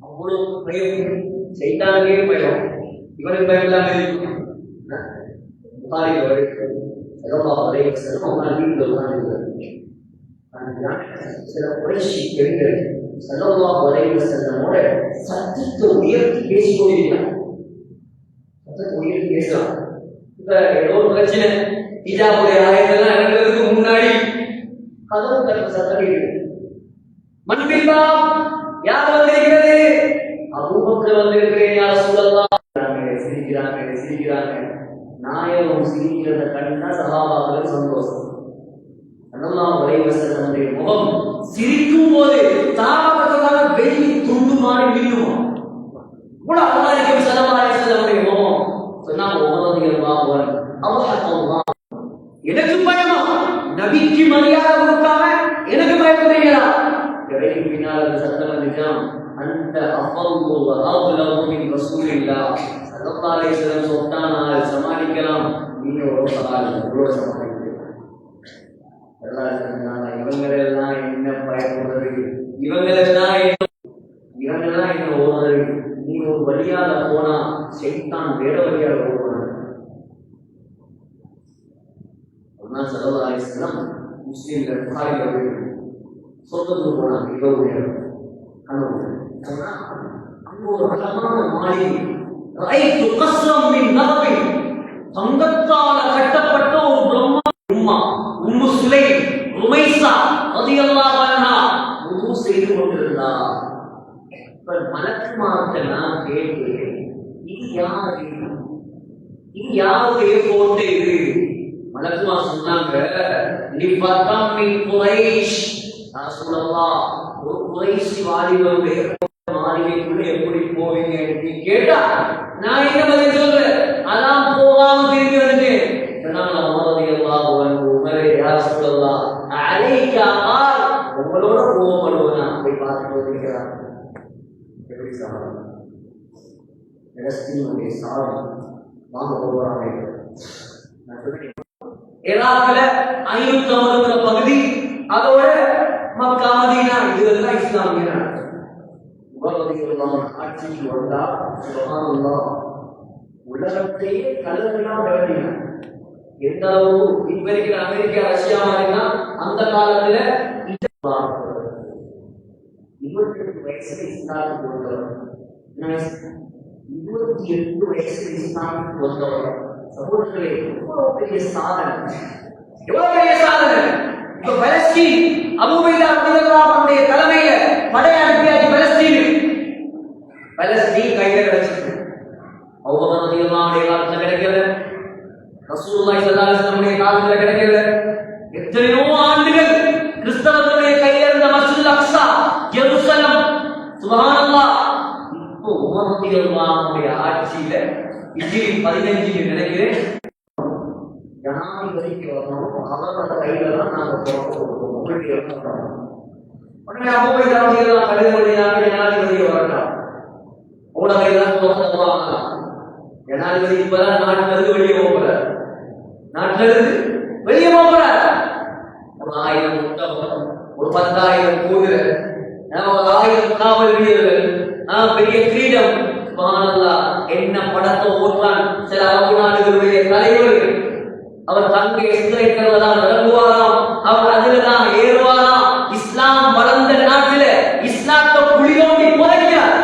அவ்வளவு பயம், செய்தானே பயம், இவனுக்கு பயம் இல்லாம இருக்கும். சில புரட்சி பெண்கள் ஸல்லல்லாஹு அலைஹி வஸல்லமோட சத்தத்தை உயர்த்தி பேசிக் கொண்டிருக்கிறார். சத்தத்தை உயர்த்தி பேசலாம். இப்ப ஏதோ ஒரு பிரச்சனை, ஹிஜாபுடைய ஆயத்தெல்லாம் இறங்குறதுக்கு முன்னாடி கதவு தட்டுற சத்தம் இருக்கு. மன்பில்லா யார் வந்திருக்கிறது? அபூபக்கர் வந்திருக்கிறேன் யா ரசூலல்லாஹ். சிரிக்கிறாங்க. நாயகம் சிரிக்கிறத கண்டா சஹாபாக்களுக்கு சந்தோஷம். ஸல்லல்லாஹு அலைஹி வஸல்லமுடைய முகம் சிரிக்கும் போது தாவகத்தான வெள்ளி துண்டு மாறி விழுமா. கூட அல்லாஹ் ஸல்லல்லாஹு அலைஹி வஸல்லமுடைய முகம் சொன்னாங்க, ஓரதியல்லாஹு அல்லாஹ் எனக்கு பயமா? நபிக்கு மரியாதை கொடுக்காம எனக்கு பயப்படுறீங்களா? இறைக்கு பின்னால் அந்த சத்தம் வந்துச்சாம், அந்த அஃபல்லு வ அஃலமு மின் ரசூலில்லாஹ் ஸல்லல்லாஹு அலைஹி வஸல்லம் சொன்னானால் சமாளிக்கலாம், நீங்க ஒரு சமாளிக்கலாம். இவங்களெல்லாம் என்ன பயப்படுறது, இவங்களெல்லாம் என்ன ஓடுறது? நீ ஒரு வழியால போனா ஷைத்தான் வேற வழியால போவான். ஸல்லல்லாஹு அலைஹி வஸல்லம் முஸ்லிம்ல புகாரில சொர்க்கத்துக்கு போனாங்க. இரவு நேரம் கனவு அங்க ஒரு அழகான மாளிகை, ரஐத்து கஸ்ரம் மின் நஹபின், தங்கத்தால கட்டப்பட்ட ஒரு பிரம்மா உம்மு சுலைம் ருமைஸா ரலியல்லாஹு அன்ஹா வுது செய்து கொண்டிருந்தார். இப்ப மலக்குமார்கள்லாம் கேட்டு, இது யாருடைய கோட்டை இது? மலக்குமா சொன்னாங்க, லிபதம் மின் குரைஷ். ரசூலுல்லாஹ், ஒரு குரைஷி வாலிபருடைய மாளிகைக்குள்ள எப்படி போவீங்க என்று கேட்டா நான் என்ன பதில் சொல்றேன்? அதான் போகாம திரும்பி வந்துட்டேன். உங்களோட கோபப்படுவனா போய் பார்த்துட்டு வந்திருக்கிறான். எப்படி சாதம் வாங்க போறாங்க. ஈராக்ல 550 பகுதி, அதோட மக்கா மதீனா இதெல்லாம் இஸ்லாமிய நாடு. ஆட்சிக்கு வந்தா சுப்ஹானல்லாஹ் உலகத்தையே கலங்கலாம் விளையாடினார். எந்த அளவு இப்ப இருக்கிற அமெரிக்கா ரஷ்யா மாதிரினா அந்த காலத்துல 28 வயசுல இஸ்லாமுக்கு வந்தவர், 28 வயசுல இஸ்லாமுக்கு வந்தவர். சகோதரர்களே, எவ்வளவு பெரிய சாதனை, எவ்வளவு பெரிய சாதனை. இப்ப பலஸ்தீன் அபூ உபைதா ரலியல்லாஹு அன்ஹுடைய தலைமையில படை அனுப்பியாச்சு. பலஸ்தீன் கையில கிடைச்சிருக்கு. அபூபக்கர் ரலியல்லாஹு அன்ஹு காலத்துல கிடைக்கல, ரசூலுல்லாஹி ஸல்லல்லாஹு அலைஹி வஸல்லம் காலத்துல கிடைக்கல. எத்தனையோ ஆண்டுகள் கிறிஸ்தவர்களுடைய கையில இருந்த மஸ்ஜிதுல் அக்ஸா ஜெருசலம், சுப்ஹானல்லாஹ், இப்போ உமர் ரலியல்லாஹு அன்ஹுடைய ஆட்சியில ஹிஜ்ரி 15 நினைக்கிறேன் ஜனாதிபதிக்கு வரணும். அவரோட கையில தான் நாங்க போறோம். உடனே அபூ உபைதா ரலியல்லாஹு அன்ஹு கடிதம் ஜனாதிபதியை வரலாம், உங்களோட கையில தான் போவாங்க. ஜனாதிபதி இப்பதான் நாட்டுல இருந்து வெளியே போகிறார். ஒரு 1000 முட்டகம், ஒரு 10,000 குதிரை, ஒரு 1000 காவல் வீரர்கள், பெரிய கிரீடம். சுப்ஹானல்லாஹ், என்ன படத்தை ஓட்டான் சில அரபு நாடுகளுடைய தலைவர்கள். அவர் தங்கை எஸ்திரைக்கிறதான் இறங்குவாராம், அவர் அதில்தான் ஏறுவாராம். இஸ்லாம் வளர்ந்த நாட்டில இஸ்லாத்தை குளிரோண்டி புதைக்கிறார்.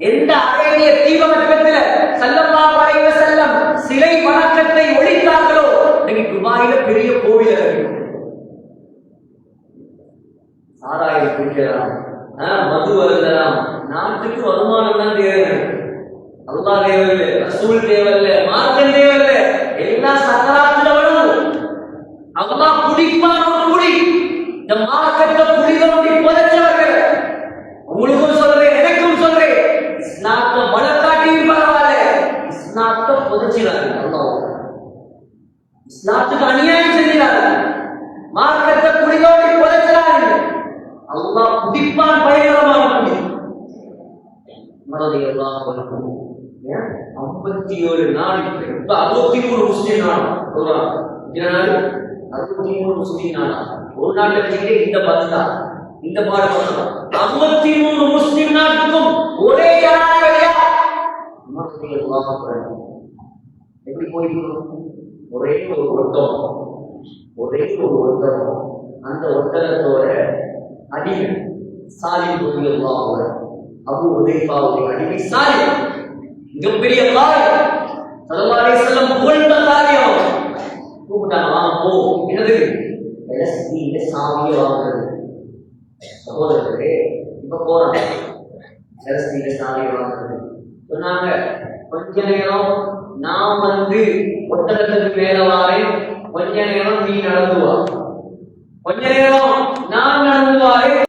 எந்த அரேபிய தீபகற்பத்துல ஸல்லல்லாஹு அலைஹி வஸல்லம் சிலை வணக்கத்தை ஒழித்தார்களோ, இன்னைக்கு துபாயில பெரிய கோவில் இருக்கு. சாராயம் குடிக்கலாம், மது வருதலாம். நாட்டுக்கு வருமானம் தான் தேவை. அல்லாஹ் தேவையில்லை, ரசூல் தேவையில்லை, மார்க்கம் தேவையில்லை, எல்லாம் சக்கராத்துல வரும். அல்லாஹ் குடிப்பான் ஒரு குடி. இந்த மார்க்கத்தை குடிதோண்டி புதைச்சவர்கள். உங்களுக்கும் சொல்றேன், எனக்கும் சொல்றேன், இஸ்லாத்தை வளர்க்காட்டியும் பரவாயில்ல, இஸ்லாத்தை புதைச்சிடாது. இஸ்லாத்துக்கு அநியாயம் செஞ்சிடாது, மார்க்கத்தை குடிதோண்டி புதைச்சிடாது. அல்லாஹ் குடிப்பான், பயங்கரமான குடி. 57 நாள், இப்ப 63 முஸ்லிம் நாடு. 63 முஸ்லிம் நாடு ஒரு நாட்டை வச்சுக்கிட்டே இந்த பந்தா இந்த பாடம் 53 முஸ்லிம் நாட்டுக்கும் ஒரே ஜனாதிபதியா எப்படி போயிருக்கோம்? ஒரே ஒரு ஒட்டகம், ஒரே ஒரு ஒட்டகம். அந்த ஒட்டகத்தோட அடிமை சாலிம் ரலியல்லாஹு அன்ஹு, அபூ ஹுதைஃபாவுடைய அடிமை சாலிம், மிகப்பெரிய காரியம், ஸல்லல்லாஹு அலைஹி வஸல்லம் புகழ்ந்த காரியம். கூப்பிட்டாங்க, வாங்க போ. என்னது? பலஸ்தீன சாவியை வாங்குறது. சகோதரர்களே, இப்ப போறாங்க பலஸ்தீன சாவியை வாங்குறது. சொன்னாங்க, கொஞ்ச நேரம் நான் ஒட்டகத்துக்கு மேல வாரேன், கொஞ்ச நேரம் நீ நடந்து வா. கொஞ்ச நேரம் நான் நடந்து வாரேன்,